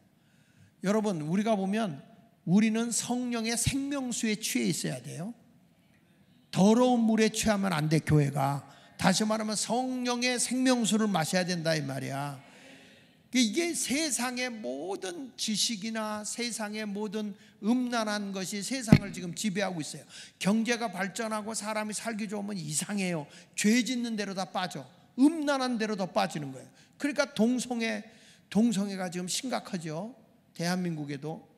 S1: 여러분, 우리가 보면 우리는 성령의 생명수에 취해 있어야 돼요. 더러운 물에 취하면 안 돼. 교회가, 다시 말하면 성령의 생명수를 마셔야 된다 이 말이야. 이게 세상의 모든 지식이나 세상의 모든 음란한 것이 세상을 지금 지배하고 있어요. 경제가 발전하고 사람이 살기 좋으면 이상해요. 죄 짓는 대로 다 빠져. 음란한 대로 더 빠지는 거예요. 그러니까 동성애가 지금 심각하죠. 대한민국에도.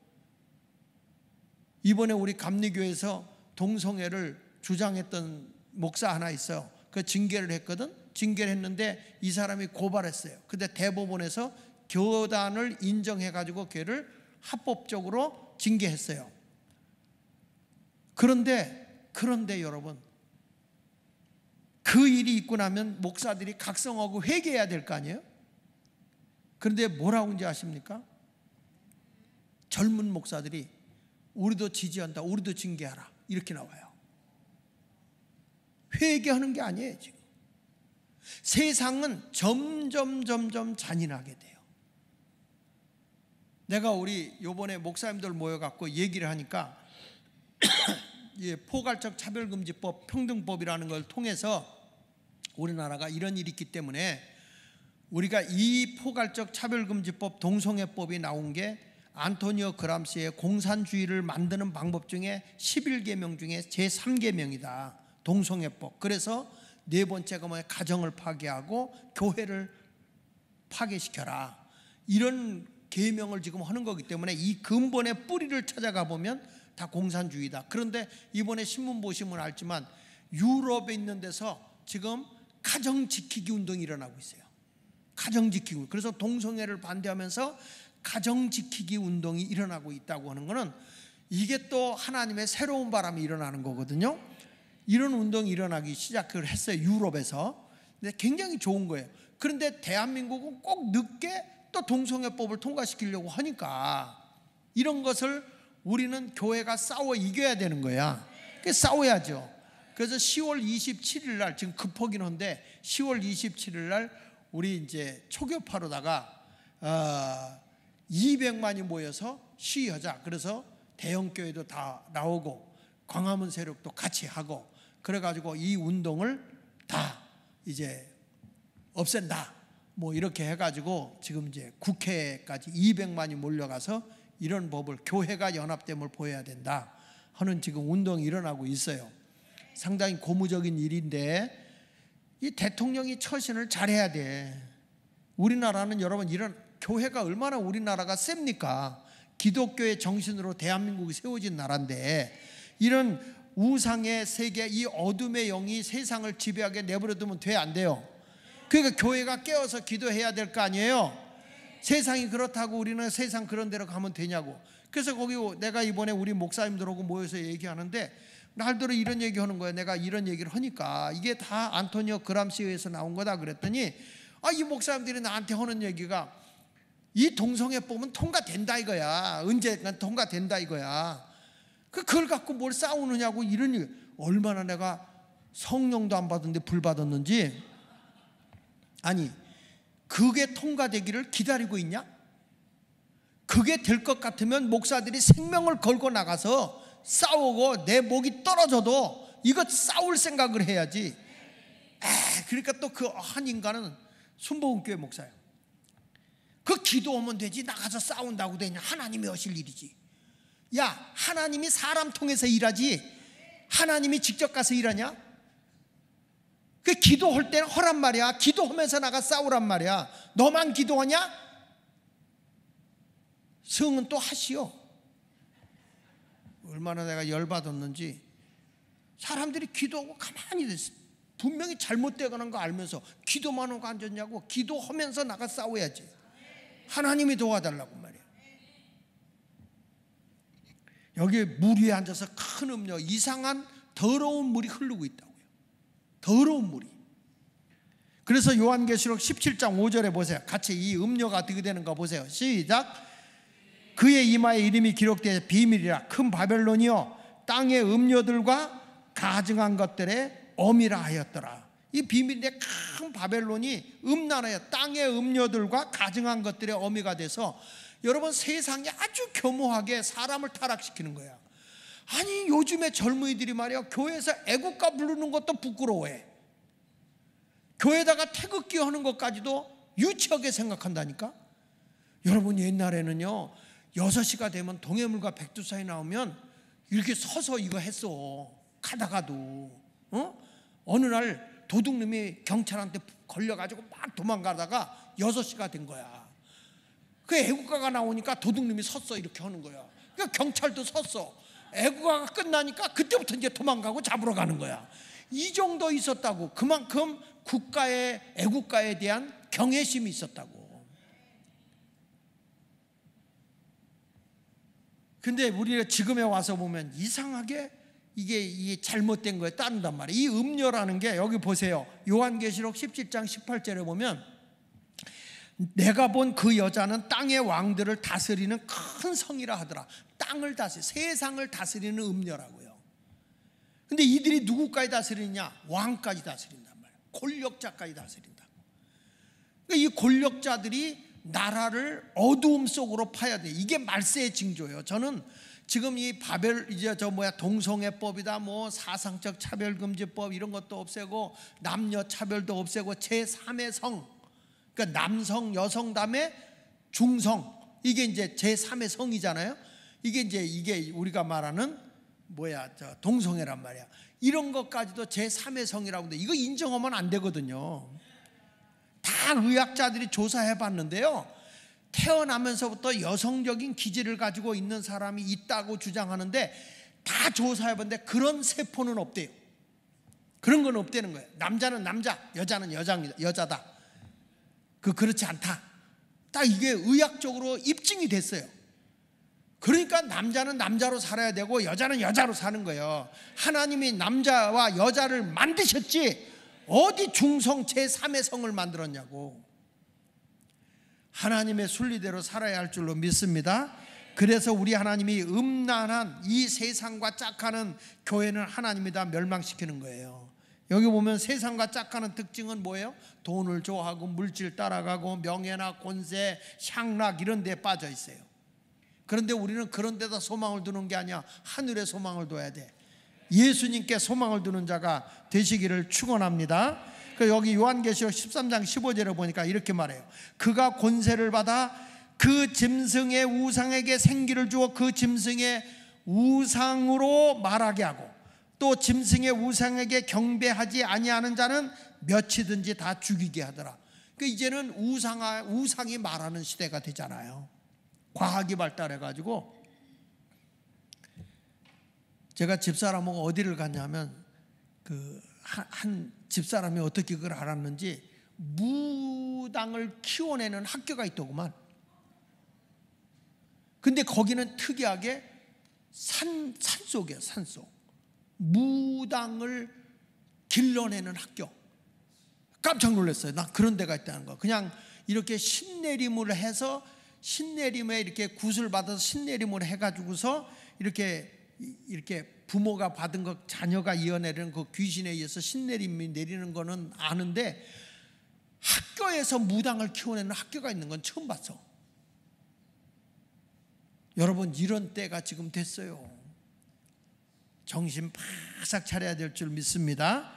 S1: 이번에 우리 감리교에서 동성애를 주장했던 목사 하나 있어요. 그 징계를 했거든. 징계를 했는데 이 사람이 고발했어요. 근데 대법원에서 교단을 인정해가지고 걔를 합법적으로 징계했어요. 그런데 여러분, 그 일이 있고 나면 목사들이 각성하고 회개해야 될 거 아니에요? 그런데 뭐라고 하는지 아십니까? 젊은 목사들이 우리도 지지한다, 우리도 징계하라, 이렇게 나와요. 회개하는 게 아니에요. 지금 세상은 점점 잔인하게 돼요. 내가 우리 요번에 목사님들 모여갖고 얘기를 하니까 포괄적 차별금지법, 평등법이라는 걸 통해서 우리나라가 이런 일이 있기 때문에 우리가 이 포괄적 차별금지법, 동성애법이 나온 게 안토니오 그람시의 공산주의를 만드는 방법 중에 11계명 중에 제3계명이다. 동성애법. 그래서 네 번째가 뭐냐, 가정을 파괴하고 교회를 파괴시켜라. 이런 계명을 지금 하는 거기 때문에 이 근본의 뿌리를 찾아가 보면 다 공산주의다. 그런데 이번에 신문 보시면 알지만 유럽에 있는 데서 지금 가정 지키기 운동이 일어나고 있어요. 가정 지키기. 그래서 동성애를 반대하면서 가정 지키기 운동이 일어나고 있다고 하는 것은 이게 또 하나님의 새로운 바람이 일어나는 거거든요. 이런 운동이 일어나기 시작을 했어요. 유럽에서. 근데 굉장히 좋은 거예요. 그런데 대한민국은 꼭 늦게 또 동성애법을 통과시키려고 하니까 이런 것을 우리는 교회가 싸워 이겨야 되는 거야. 싸워야죠. 그래서 10월 27일 날, 지금 급하긴 한데 10월 27일 날 우리 이제 초교파로다가 200만이 모여서 시위하자. 그래서 대형교회도 다 나오고 광화문 세력도 같이 하고, 그래가지고 이 운동을 다 이제 없앤다. 뭐 이렇게 해가지고 지금 이제 국회까지 200만이 몰려가서 이런 법을, 교회가 연합됨을 보여야 된다 하는 지금 운동이 일어나고 있어요. 상당히 고무적인 일인데 이 대통령이 처신을 잘해야 돼. 우리나라는 여러분 이런 교회가 얼마나 우리나라가 셉니까? 기독교의 정신으로 대한민국이 세워진 나라인데 이런 우상의 세계, 이 어둠의 영이 세상을 지배하게 내버려두면 돼, 안 돼요? 그러니까 교회가 깨어서 기도해야 될 거 아니에요? 세상이 그렇다고 우리는 세상 그런 대로 가면 되냐고. 그래서 거기 내가 이번에 우리 목사님들하고 모여서 얘기하는데 날들어 이런 얘기하는 거예요. 내가 이런 얘기를 하니까 이게 다 안토니오 그람시에서 나온 거다 그랬더니 이 목사님들이 나한테 하는 얘기가 이 동성애법은 통과된다 이거야. 언젠간 통과된다 이거야. 그걸 갖고 뭘 싸우느냐고. 이러니 얼마나 내가 성령도 안 받았는데 불 받았는지. 아니 그게 통과되기를 기다리고 있냐? 그게 될 것 같으면 목사들이 생명을 걸고 나가서 싸우고 내 목이 떨어져도 이거 싸울 생각을 해야지. 그러니까 또 그 한 인간은 순복음교회 목사예요. 그 기도하면 되지 나가서 싸운다고 되냐? 하나님이 하실 일이지. 야, 하나님이 사람 통해서 일하지 하나님이 직접 가서 일하냐? 그 기도할 때는 허란 말이야. 기도하면서 나가 싸우란 말이야. 너만 기도하냐? 성은 또 하시오. 얼마나 내가 열받았는지. 사람들이 기도하고 가만히 있어. 분명히 잘못되어가는 거 알면서 기도만 하고 앉았냐고. 기도하면서 나가 싸워야지. 하나님이 도와달라고 말이야. 여기 물 위에 앉아서 큰 음료, 이상한 더러운 물이 흐르고 있다고요. 더러운 물이. 그래서 요한계시록 17장 5절에 보세요. 같이 이 음료가 어떻게 되는가 보세요. 시작. 그의 이마에 이름이 기록되어 비밀이라 큰 바벨론이요 땅의 음료들과 가증한 것들의 어미라 하였더라. 이 비밀인데 큰 바벨론이 음란하여 땅의 음료들과 가증한 것들의 어미가 돼서 여러분 세상이 아주 교묘하게 사람을 타락시키는 거야. 아니 요즘에 젊은이들이 말이야 교회에서 애국가 부르는 것도 부끄러워해. 교회에다가 태극기 하는 것까지도 유치하게 생각한다니까. 여러분 옛날에는요 6시가 되면 동해물과 백두산이 나오면 이렇게 서서 이거 했어. 가다가도 어느 날 도둑놈이 경찰한테 걸려가지고 막 도망가다가 6시가 된 거야. 그 애국가가 나오니까 도둑놈이 섰어. 이렇게 하는 거야. 그러니까 경찰도 섰어. 애국가가 끝나니까 그때부터 이제 도망가고 잡으러 가는 거야. 이 정도 있었다고. 그만큼 국가의 애국가에 대한 경외심이 있었다고. 근데 우리가 지금에 와서 보면 이상하게 이게 잘못된 거에 따른단 말이에요. 이 음료라는 게 여기 보세요. 요한계시록 17장 18절에 보면 내가 본 그 여자는 땅의 왕들을 다스리는 큰 성이라 하더라. 땅을 다스리, 세상을 다스리는 음료라고요. 근데 이들이 누구까지 다스리냐? 왕까지 다스린단 말이에요. 권력자까지 다스린다고. 그러니까 이 권력자들이 나라를 어두움 속으로 파야 돼. 이게 말세의 징조예요. 저는 지금 이 이제 동성애법이다, 사상적 차별금지법 이런 것도 없애고 남녀 차별도 없애고 제3의 성, 그러니까 남성, 여성 다음에 중성, 이게 이제 제3의 성이잖아요. 이게 우리가 말하는 동성애란 말이야. 이런 것까지도 제3의 성이라고 하는데 이거 인정하면 안 되거든요. 다 의학자들이 조사해 봤는데요. 태어나면서부터 여성적인 기질을 가지고 있는 사람이 있다고 주장하는데 다 조사해 봤는데 그런 세포는 없대요. 그런 건 없다는 거예요. 남자는 남자, 여자는 여자다. 그렇지 않다. 딱 이게 의학적으로 입증이 됐어요. 그러니까 남자는 남자로 살아야 되고 여자는 여자로 사는 거예요. 하나님이 남자와 여자를 만드셨지 어디 중성 제3의 성을 만들었냐고. 하나님의 순리대로 살아야 할 줄로 믿습니다. 그래서 우리 하나님이 음란한 이 세상과 짝하는 교회는 하나님이 다 멸망시키는 거예요. 여기 보면 세상과 짝하는 특징은 뭐예요? 돈을 좋아하고 물질 따라가고 명예나 권세, 향락 이런 데에 빠져 있어요. 그런데 우리는 그런 데다 소망을 두는 게 아니야. 하늘에 소망을 둬야 돼. 예수님께 소망을 두는 자가 되시기를 축원합니다. 여기 요한계시록 13장 15절에 보니까 이렇게 말해요. 그가 권세를 받아 그 짐승의 우상에게 생기를 주어 그 짐승의 우상으로 말하게 하고 또 짐승의 우상에게 경배하지 아니하는 자는 몇이든지 다 죽이게 하더라. 이제는 우상이 말하는 시대가 되잖아요. 과학이 발달해가지고 제가 집사람하고 어디를 갔냐면 한 집사람이 어떻게 그걸 알았는지 무당을 키워내는 학교가 있더구만. 근데 거기는 특이하게 산속이에요. 산속. 무당을 길러내는 학교. 깜짝 놀랐어요. 나 그런 데가 있다는 거. 그냥 이렇게 신내림을 해서 신내림에 이렇게 굿을 받아서 신내림을 해가지고서 이렇게 부모가 받은 것 자녀가 이어내리는 그 귀신에 의해서 신내림이 내리는 거는 아는데 학교에서 무당을 키워내는 학교가 있는 건 처음 봤어. 여러분 이런 때가 지금 됐어요. 정신 바싹 차려야 될 줄 믿습니다.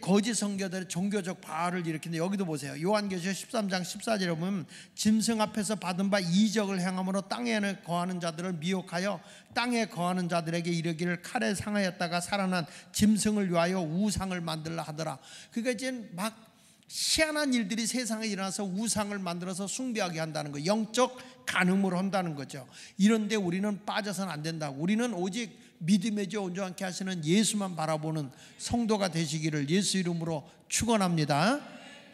S1: 거짓 선교들의 종교적 바알을 일으키는데 여기도 보세요. 요한계시록 13장 14절에 보면 짐승 앞에서 받은 바 이적을 행함으로 땅에 거하는 자들을 미혹하여 땅에 거하는 자들에게 이르기를 칼에 상하였다가 살아난 짐승을 위하여 우상을 만들라 하더라. 그러니까 이제 막 희한한 일들이 세상에 일어나서 우상을 만들어서 숭배하게 한다는 거, 영적 간음으로 한다는 거죠. 이런데 우리는 빠져서는 안 된다고. 우리는 오직 믿음의 주 온전케 하시는 예수만 바라보는 성도가 되시기를 예수 이름으로 축원합니다.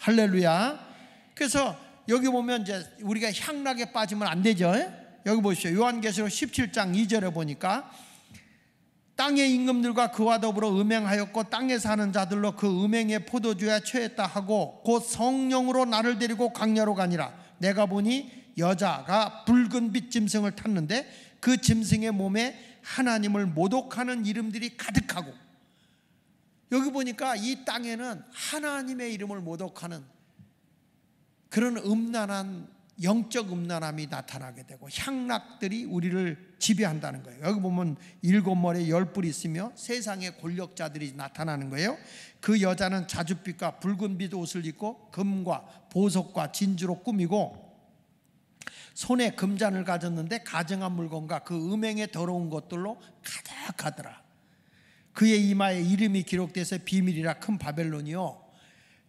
S1: 할렐루야. 그래서 여기 보면 이제 우리가 향락에 빠지면 안 되죠. 여기 보십시오. 요한계시록 17장 2절에 보니까 땅의 임금들과 그와 더불어 음행하였고 땅에 사는 자들로 그 음행의 포도주에 취했다 하고 곧 성령으로 나를 데리고 광야로 가니라. 내가 보니 여자가 붉은 빛 짐승을 탔는데 그 짐승의 몸에 하나님을 모독하는 이름들이 가득하고, 여기 보니까 이 땅에는 하나님의 이름을 모독하는 그런 음란한 영적 음란함이 나타나게 되고 향락들이 우리를 지배한다는 거예요. 여기 보면 7머리에 10뿔이 있으며 세상의 권력자들이 나타나는 거예요. 그 여자는 자줏빛과 붉은 빛 옷을 입고 금과 보석과 진주로 꾸미고 손에 금잔을 가졌는데 가증한 물건과 그 음행에 더러운 것들로 가득하더라. 그의 이마에 이름이 기록돼서 비밀이라 큰 바벨론이요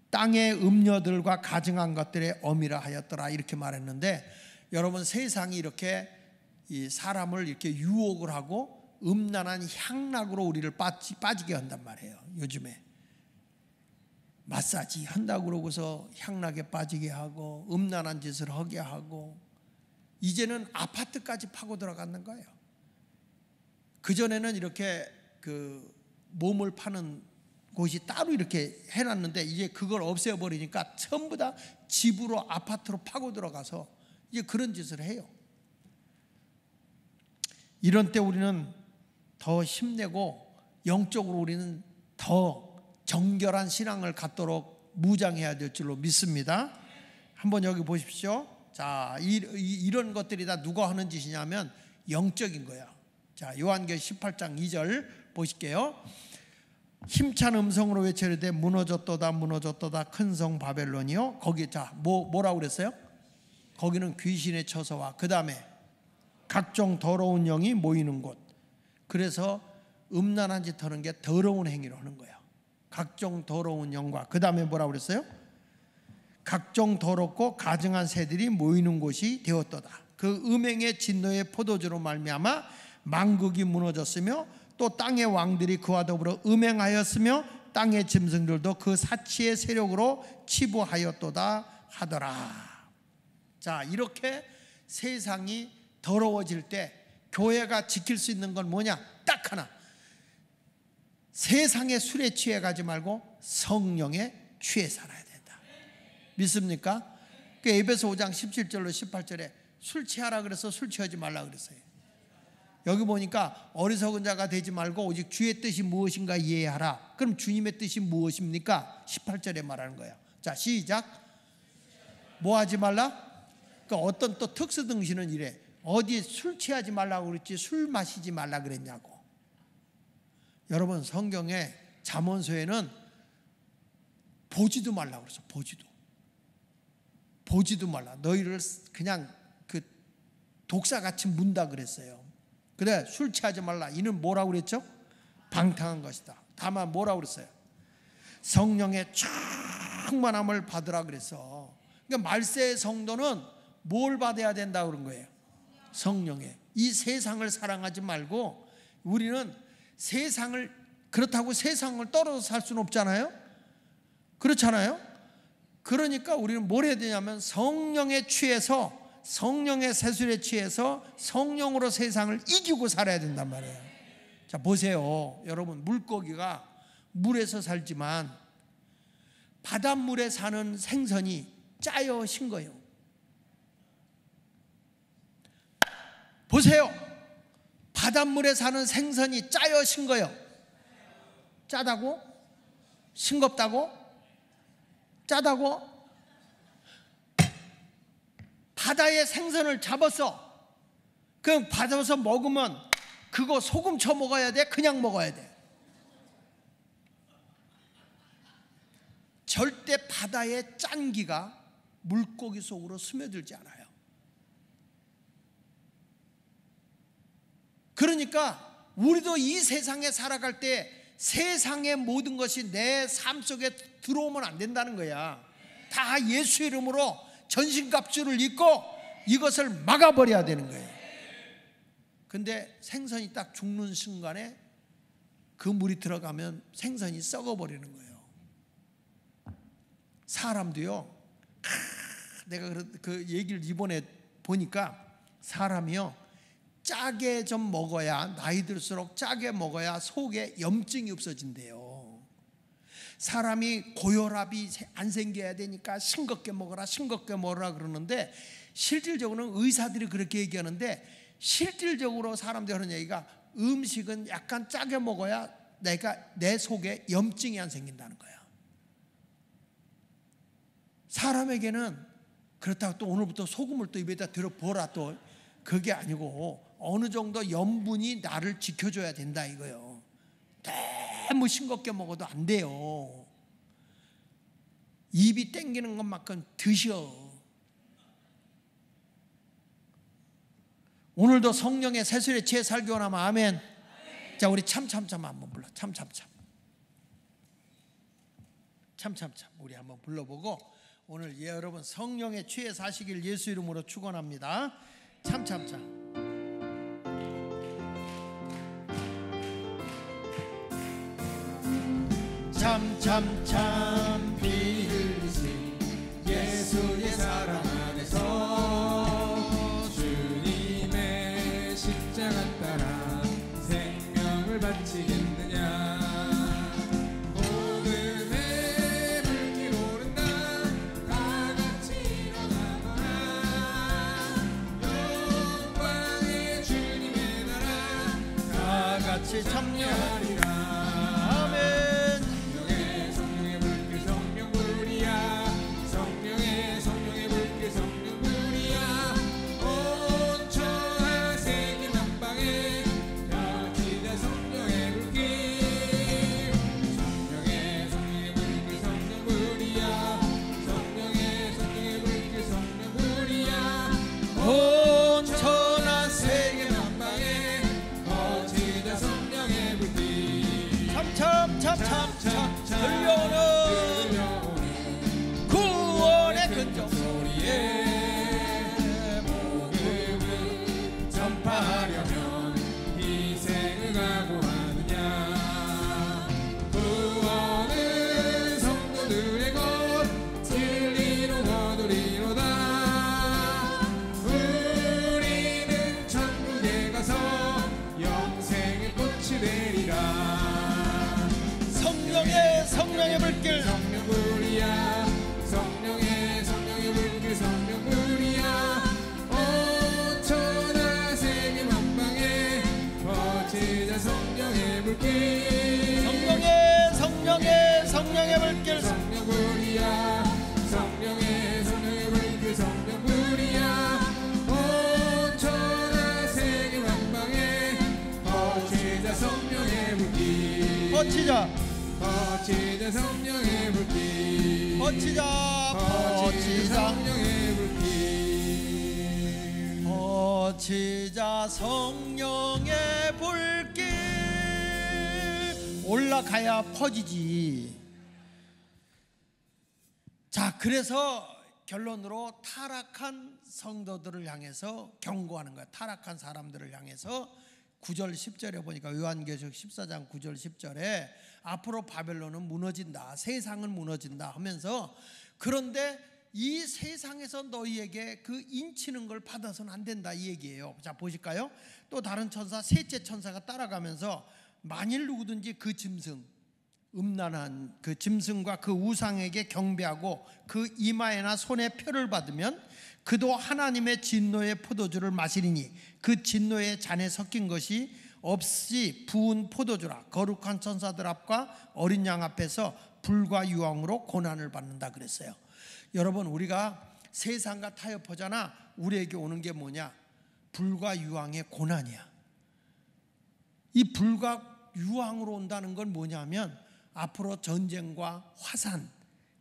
S1: 땅의 음녀들과 가증한 것들의 어미라 하였더라. 이렇게 말했는데, 여러분 세상이 이렇게 이 사람을 이렇게 유혹을 하고 음란한 향락으로 우리를 빠지게 한단 말이에요. 요즘에 마사지 한다고 그러고서 향락에 빠지게 하고 음란한 짓을 하게 하고 이제는 아파트까지 파고 들어가는 거예요. 그전에는 이렇게 그 몸을 파는 곳이 따로 이렇게 해놨는데 이제 그걸 없애버리니까 전부 다 집으로 아파트로 파고 들어가서 이제 그런 짓을 해요. 이런 때 우리는 더 힘내고 영적으로 우리는 더 정결한 신앙을 갖도록 무장해야 될 줄로 믿습니다. 한번 여기 보십시오. 자, 이런 것들이 다 누가 하는 짓이냐면 영적인 거야. 자, 요한계시록 18장 2절 보실게요. 힘찬 음성으로 외치르되 무너졌도다 무너졌도다 큰 성 바벨론이요. 거기 자 뭐라고 그랬어요? 거기는 귀신의 처소와 그 다음에 각종 더러운 영이 모이는 곳. 그래서 음란한 짓 하는 게 더러운 행위로 하는 거예요. 각종 더러운 영과 그 다음에 뭐라고 그랬어요? 각종 더럽고 가증한 새들이 모이는 곳이 되었도다. 그 음행의 진노의 포도주로 말미암아 만국이 무너졌으며 또 땅의 왕들이 그와 더불어 음행하였으며 땅의 짐승들도 그 사치의 세력으로 치부하였도다 하더라. 자, 이렇게 세상이 더러워질 때 교회가 지킬 수 있는 건 뭐냐? 딱 하나. 세상의 술에 취해 가지 말고 성령에 취해 살아야 된다. 믿습니까? 그 에베소 5장 17절로 18절에 술 취하라 그래서 술 취하지 말라 그랬어요. 여기 보니까 어리석은 자가 되지 말고 오직 주의 뜻이 무엇인가 이해하라. 그럼 주님의 뜻이 무엇입니까? 18절에 말하는 거예요. 자, 시작. 뭐 하지 말라? 그러니까 어떤 또 특수 등신은 이래. 어디 술 취하지 말라고 그랬지 술 마시지 말라 그랬냐고. 여러분 성경에 잠언서에는 보지도 말라고 그랬어. 보지도 말라. 너희를 그냥 그 독사같이 문다 그랬어요. 그래, 술 취하지 말라. 이는 뭐라고 그랬죠? 방탕한 것이다. 다만 뭐라고 그랬어요? 성령의 충만함을 받으라 그랬어. 그러니까 말세의 성도는 뭘 받아야 된다 그런 거예요? 성령의. 이 세상을 사랑하지 말고, 우리는 그렇다고 세상을 떨어져 살 수는 없잖아요. 그렇잖아요. 그러니까 우리는 뭘 해야 되냐면 성령에 취해서, 성령의 세술에 취해서 성령으로 세상을 이기고 살아야 된단 말이에요. 자, 보세요. 여러분, 물고기가 물에서 살지만 바닷물에 사는 생선이 짜요, 싱거요? 보세요. 바닷물에 사는 생선이 짜요, 싱거요? 짜다고? 싱겁다고? 짜다고? 바다의 생선을 잡았어. 그럼 받아서 먹으면 그거 소금 쳐 먹어야 돼? 그냥 먹어야 돼? 절대 바다의 짠기가 물고기 속으로 스며들지 않아요. 그러니까 우리도 이 세상에 살아갈 때 세상의 모든 것이 내 삶 속에 들어오면 안 된다는 거야. 다 예수 이름으로 전신갑주를 입고 이것을 막아버려야 되는 거예요. 근데 생선이 딱 죽는 순간에 그 물이 들어가면 생선이 썩어버리는 거예요. 사람도요, 내가 그 얘기를 이번에 보니까 사람이요, 짜게 좀 먹어야, 나이 들수록 짜게 먹어야 속에 염증이 없어진대요. 사람이 고혈압이 안 생겨야 되니까 싱겁게 먹어라, 싱겁게 먹어라 그러는데, 실질적으로는 의사들이 그렇게 얘기하는데, 실질적으로 사람들이 하는 얘기가 음식은 약간 짜게 먹어야 내 속에 염증이 안 생긴다는 거야. 사람에게는 그렇다고 또 오늘부터 소금을 또 입에다 들어보라, 또 그게 아니고 어느 정도 염분이 나를 지켜줘야 된다 이거요. 너무 싱겁게 먹어도 안 돼요. 입이 땡기는 것만큼 드셔. 오늘도 성령의 세술에 취해 살기 원하면 아멘. 자, 우리 참참참 한번 불러. 참참참 우리 한번 불러보고 오늘 여러분 성령의 취해 사시길 예수 이름으로 축원합니다. 참참참. 참참참 피 흘리신 예수의 사랑 안에서
S2: 주님의 십자가 따라 생명을 바치겠느냐. 복음의 불길 오른다. 다 같이 일어나거나 영광의 주님의 나라
S1: 다 같이 참여하리라. 아멘. 참참참 들려오는 구원의 근정 소리에
S2: 복음을 전파하려면 희생을 각오하느냐. 구원은 성도들의 것 진리로 거두리로다. 우리는 천국에 가서 영생의 꽃이 되리라.
S1: 성령의 불길
S2: 성령불이야. 성령의 불길 성령불이야. 온천하 세계 만방에 퍼지자 성령의 불길.
S1: 성령의 불길
S2: 성령불이야. 성령의 불길 성령불이야. 온천하 세계 만방에 퍼지자 성령의 불길.
S1: 퍼치자
S2: 퍼치자 성령의 불길
S1: 퍼치자
S2: 퍼치자
S1: 퍼치자
S2: 성령의 불길
S1: 퍼치자 성령의 불길. 올라가야 퍼지지. 자, 그래서 결론으로 타락한 성도들을 향해서 경고하는 거야. 타락한 사람들을 향해서 9절 10절에 보니까 요한계시록 14장 9절 10절에 앞으로 바벨론은 무너진다, 세상은 무너진다 하면서, 그런데 이 세상에서 너희에게 그 인치는 걸 받아서는 안 된다 이 얘기예요. 자, 보실까요? 또 다른 천사, 셋째 천사가 따라가면서 만일 누구든지 그 짐승, 음란한 그 짐승과 그 우상에게 경배하고 그 이마에나 손에 표를 받으면 그도 하나님의 진노의 포도주를 마시리니 그 진노의 잔에 섞인 것이 없이 부은 포도주라. 거룩한 천사들 앞과 어린 양 앞에서 불과 유황으로 고난을 받는다 그랬어요. 여러분, 우리가 세상과 타협하잖아. 우리에게 오는 게 뭐냐? 불과 유황의 고난이야. 이 불과 유황으로 온다는 건 뭐냐면 앞으로 전쟁과 화산,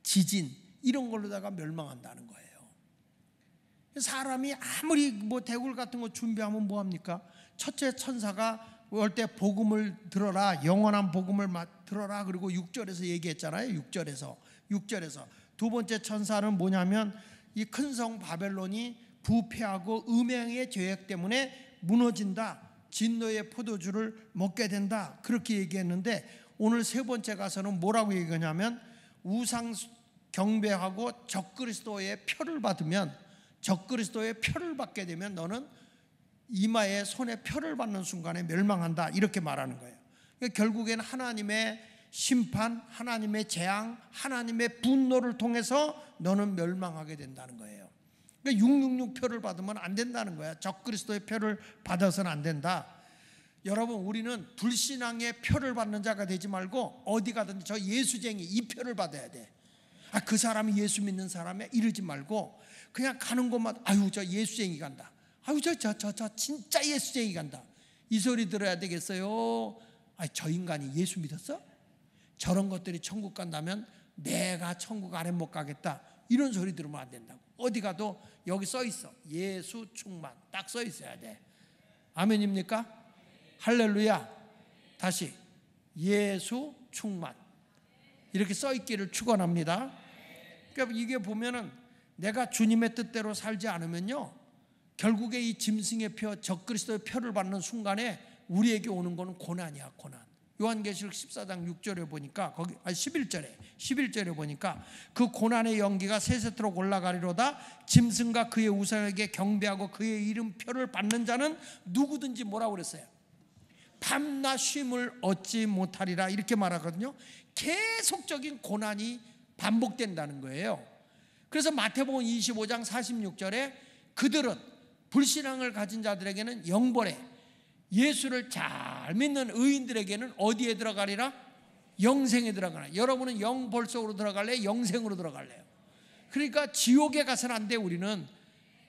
S1: 지진 이런 걸로다가 멸망한다는 거예요. 사람이 아무리 뭐 대굴 같은 거 준비하면 뭐합니까? 첫째 천사가 올 때 복음을 들어라, 영원한 복음을 들어라. 그리고 6절에서 얘기했잖아요. 6절에서 두 번째 천사는 뭐냐면 이 큰 성 바벨론이 부패하고 음행의 죄악 때문에 무너진다, 진노의 포도주를 먹게 된다, 그렇게 얘기했는데, 오늘 세 번째 가서는 뭐라고 얘기하냐면 우상 경배하고 적그리스도의 표를 받으면, 적그리스도의 표를 받게 되면 너는 이마에 손에 표를 받는 순간에 멸망한다, 이렇게 말하는 거예요. 그러니까 결국에는 하나님의 심판, 하나님의 재앙, 하나님의 분노를 통해서 너는 멸망하게 된다는 거예요. 그러니까 666 표를 받으면 안 된다는 거야. 적그리스도의 표를 받아서는 안 된다. 여러분, 우리는 불신앙의 표를 받는 자가 되지 말고 어디 가든지 저 예수쟁이 이 표를 받아야 돼. 아, 그 사람이 예수 믿는 사람이야 이러지 말고 그냥 가는 곳마다 아유 저 예수쟁이 간다, 아유 저 진짜 예수쟁이 간다, 이 소리 들어야 되겠어요? 아, 저 인간이 예수 믿었어? 저런 것들이 천국 간다면 내가 천국 안에 못 가겠다, 이런 소리 들으면 안 된다고. 어디 가도 여기 써 있어, 예수 충만, 딱 써 있어야 돼. 아멘입니까? 할렐루야. 다시 예수 충만 이렇게 써 있기를 축원합니다. 그러니까 이게 보면은 내가 주님의 뜻대로 살지 않으면요, 결국에 이 짐승의 표, 적그리스도의 표를 받는 순간에 우리에게 오는 거는 고난이야, 고난. 요한계시록 14장 6절에 보니까 거기 11절에 보니까 그 고난의 연기가 세세토록 올라가리로다. 짐승과 그의 우상에게 경배하고 그의 이름 표를 받는 자는 누구든지 뭐라고 그랬어요? 밤낮 쉼을 얻지 못하리라, 이렇게 말하거든요. 계속적인 고난이 반복된다는 거예요. 그래서 마태복음 25장 46절에 그들은, 불신앙을 가진 자들에게는 영벌에, 예수를 잘 믿는 의인들에게는 어디에 들어가리라? 영생에 들어가라. 여러분은 영벌 속으로 들어갈래요? 영생으로 들어갈래요? 그러니까 지옥에 가서는 안 돼. 우리는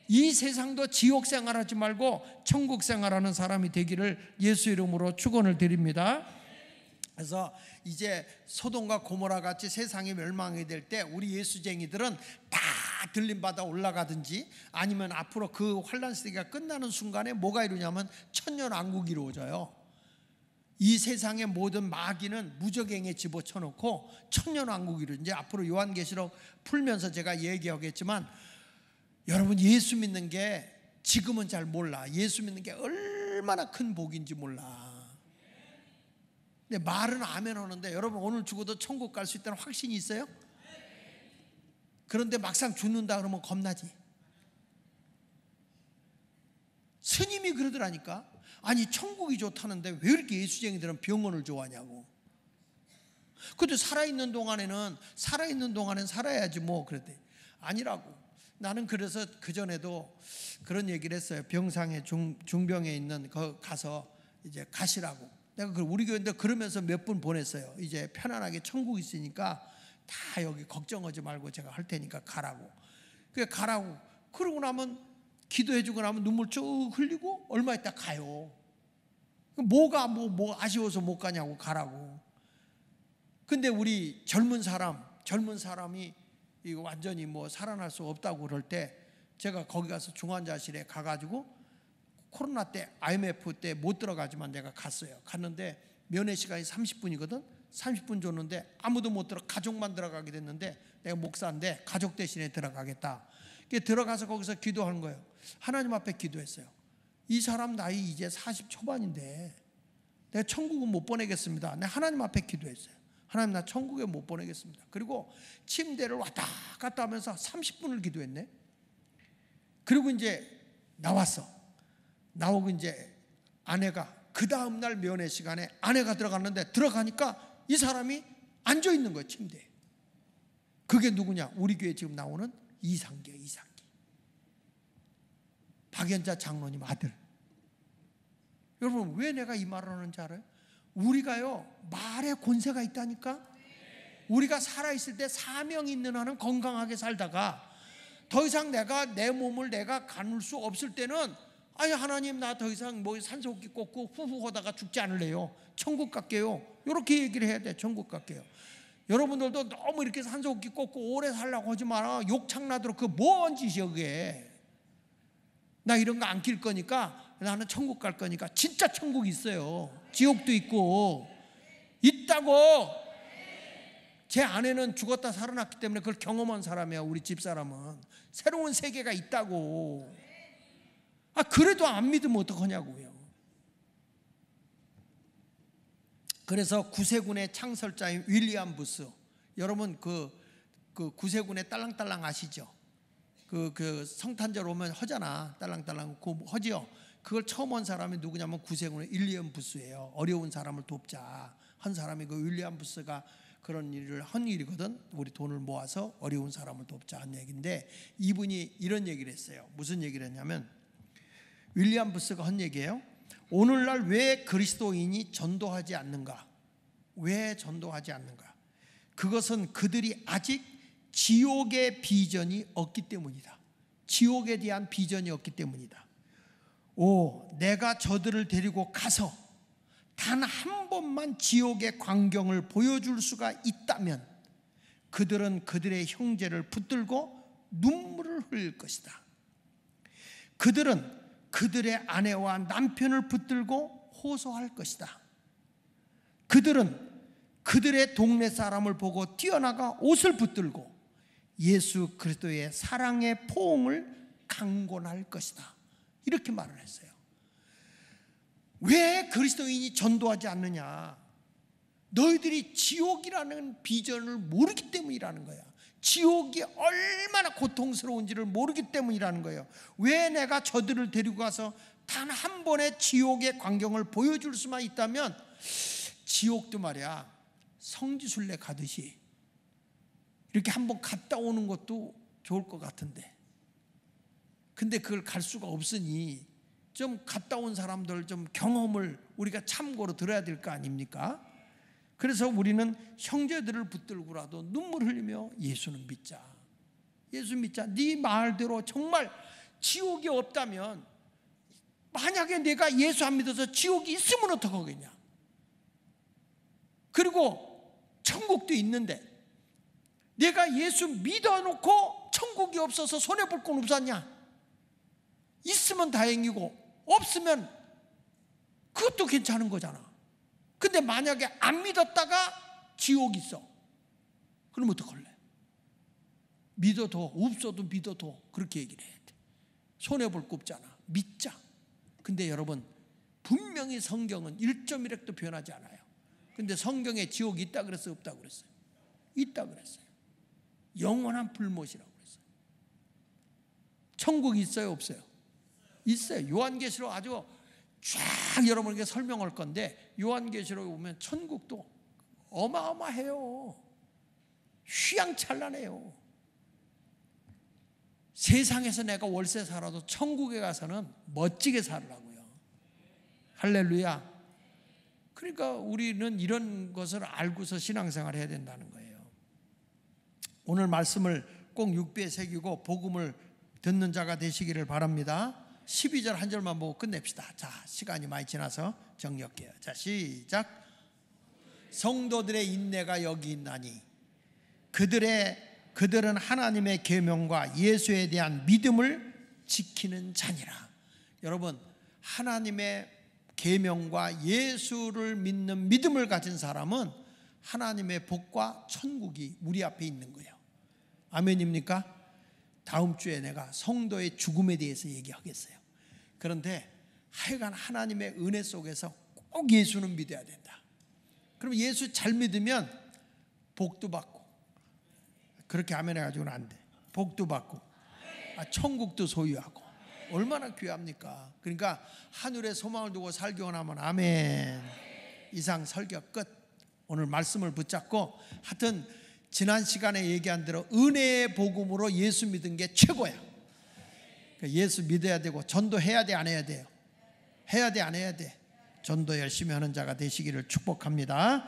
S1: 이 세상도 지옥 생활하지 말고 천국 생활하는 사람이 되기를 예수 이름으로 축원을 드립니다. 그래서 이제 소돔과 고모라 같이 세상이 멸망이 될 때 우리 예수쟁이들은 다 들림받아 올라가든지 아니면 앞으로 그 환란 시대가 끝나는 순간에 뭐가 이루냐면 천년왕국이 이루어져요. 이 세상의 모든 마귀는 무적행에 집어쳐놓고 천년왕국이 이루어져. 이제 앞으로 요한계시록 풀면서 제가 얘기하겠지만, 여러분 예수 믿는 게 지금은 잘 몰라. 예수 믿는 게 얼마나 큰 복인지 몰라. 근데 말은 아멘 하는데, 여러분 오늘 죽어도 천국 갈 수 있다는 확신이 있어요? 그런데 막상 죽는다 그러면 겁나지. 스님이 그러더라니까. 아니 천국이 좋다는데 왜 이렇게 예수쟁이들은 병원을 좋아하냐고. 그래도 살아있는 동안에는 살아야지 뭐. 그랬대. 아니라고. 나는 그래서 그전에도 그런 얘기를 했어요. 병상에 중병에 있는 거 가서 이제 가시라고. 내가 우리 교회인데 그러면서 몇 분 보냈어요. 이제 편안하게 천국 있으니까 다 여기 걱정하지 말고 제가 할 테니까 가라고. 그래 가라고. 그러고 나면 기도해주고 나면 눈물 쭉 흘리고 얼마 있다 가요. 뭐가 뭐 아쉬워서 못 가냐고. 가라고. 근데 우리 젊은 사람이 이거 완전히 뭐 살아날 수 없다고 그럴 때 제가 거기 가서 중환자실에 가가지고 코로나 때 IMF 때 못 들어가지만 내가 갔어요. 갔는데 면회 시간이 30분이거든. 30분 줬는데 아무도 못 들어, 가족만 들어가게 됐는데 내가 목사인데 가족 대신에 들어가겠다. 들어가서 거기서 기도하는 거예요. 하나님 앞에 기도했어요. 이 사람 나이 이제 40 초반인데 내가 천국은 못 보내겠습니다. 내가 하나님 앞에 기도했어요. 하나님, 나 천국에 못 보내겠습니다. 그리고 침대를 왔다 갔다 하면서 30분을 기도했네. 그리고 이제 나오고 이제 아내가 그 다음날 면회 시간에 아내가 들어갔는데 들어가니까 이 사람이 앉아 있는 거예요, 침대에. 그게 누구냐? 우리 교회 지금 나오는 이상기예요. 이상기, 박연자 장로님 아들. 여러분, 왜 내가 이 말을 하는지 알아요? 우리가요, 말에 권세가 있다니까. 우리가 살아있을 때 사명이 있는 한은 건강하게 살다가 더 이상 내가 내 몸을 내가 가눌 수 없을 때는, 아니 하나님, 나 더 이상 뭐 산소호흡기 꽂고 후후 하다가 죽지 않을래요. 천국 갈게요. 이렇게 얘기를 해야 돼. 천국 갈게요. 여러분들도 너무 이렇게 산소호흡기 꽂고 오래 살라고 하지 마라. 욕창 나도록. 그 뭔 짓이야 그게. 나 이런 거 안 낄 거니까, 나는 천국 갈 거니까. 진짜 천국이 있어요. 지옥도 있고 있다고. 제 아내는 죽었다 살아났기 때문에 그걸 경험한 사람이야. 우리 집사람은 새로운 세계가 있다고. 그래도 안 믿으면 어떡하냐고요. 그래서 구세군의 창설자인 윌리엄 부스, 여러분 그 구세군의 딸랑딸랑 아시죠? 그 성탄절 오면 허잖아. 딸랑딸랑 그 허지요. 그걸 처음 한 사람이 누구냐면 구세군의 윌리엄 부스예요. 어려운 사람을 돕자 한 사람이 그 윌리엄 부스가 그런 일을 한 일이거든. 우리 돈을 모아서 어려운 사람을 돕자 한 얘기인데, 이분이 이런 얘기를 했어요. 무슨 얘기를 했냐면, 윌리엄 부스가 한 얘기예요. 오늘날 왜 그리스도인이 전도하지 않는가? 왜 전도하지 않는가? 그것은 그들이 아직 지옥의 비전이 없기 때문이다. 지옥에 대한 비전이 없기 때문이다. 내가 저들을 데리고 가서 단 한 번만 지옥의 광경을 보여줄 수가 있다면 그들은 그들의 형제를 붙들고 눈물을 흘릴 것이다. 그들은 그들의 아내와 남편을 붙들고 호소할 것이다. 그들은 그들의 동네 사람을 보고 뛰어나가 옷을 붙들고 예수 그리스도의 사랑의 포옹을 강권할 것이다. 이렇게 말을 했어요. 왜 그리스도인이 전도하지 않느냐? 너희들이 지옥이라는 비전을 모르기 때문이라는 거야. 지옥이 얼마나 고통스러운지를 모르기 때문이라는 거예요. 왜 내가 저들을 데리고 가서 단 한 번의 지옥의 광경을 보여줄 수만 있다면, 지옥도 말이야 성지순례 가듯이 이렇게 한번 갔다 오는 것도 좋을 것 같은데, 근데 그걸 갈 수가 없으니 좀 갔다 온 사람들 좀 경험을 우리가 참고로 들어야 될 거 아닙니까? 그래서 우리는 형제들을 붙들고라도 눈물 흘리며 예수는 믿자. 예수 믿자. 네 말대로 정말 지옥이 없다면, 만약에 내가 예수 안 믿어서 지옥이 있으면 어떡하겠냐? 그리고 천국도 있는데 내가 예수 믿어놓고 천국이 없어서 손해볼 건 없었냐? 있으면 다행이고 없으면 그것도 괜찮은 거잖아. 근데 만약에 안 믿었다가 지옥이 있어. 그럼 어떡할래? 믿어도 없어도 믿어도 그렇게 얘기를 해야 돼. 손해볼 거 없잖아. 믿자. 근데 여러분, 분명히 성경은 1.1핵도 변하지 않아요. 근데 성경에 지옥이 있다 그랬어요? 없다 그랬어요? 있다 그랬어요. 영원한 불못이라고 그랬어요. 천국이 있어요? 없어요? 있어요. 요한계시록 아주 쫙 여러분에게 설명할 건데, 요한계시록에 보면 천국도 어마어마해요. 휘황찬란해요. 세상에서 내가 월세 살아도 천국에 가서는 멋지게 살으라고요. 할렐루야. 그러니까 우리는 이런 것을 알고서 신앙생활을 해야 된다는 거예요. 오늘 말씀을 꼭 육비에 새기고 복음을 듣는 자가 되시기를 바랍니다. 12절 한 절만 보고 끝냅시다. 자, 시간이 많이 지나서 정리할게요. 자, 시작. 성도들의 인내가 여기 있나니 그들은 하나님의 계명과 예수에 대한 믿음을 지키는 자니라. 여러분, 하나님의 계명과 예수를 믿는 믿음을 가진 사람은 하나님의 복과 천국이 우리 앞에 있는 거예요. 아멘입니까? 다음 주에 내가 성도의 죽음에 대해서 얘기하겠어요. 그런데 하여간 하나님의 은혜 속에서 꼭 예수는 믿어야 된다. 그럼 예수 잘 믿으면 복도 받고, 그렇게 아멘 해가지고는 안 돼. 복도 받고 천국도 소유하고, 얼마나 귀합니까? 그러니까 하늘에 소망을 두고 살기 원하면 아멘. 이상 설교 끝. 오늘 말씀을 붙잡고, 하여튼 지난 시간에 얘기한 대로 은혜의 복음으로 예수 믿은 게 최고야. 예수 믿어야 되고, 전도해야 돼 안 해야 돼요? 해야 돼 안 해야 돼? 전도 열심히 하는 자가 되시기를 축복합니다.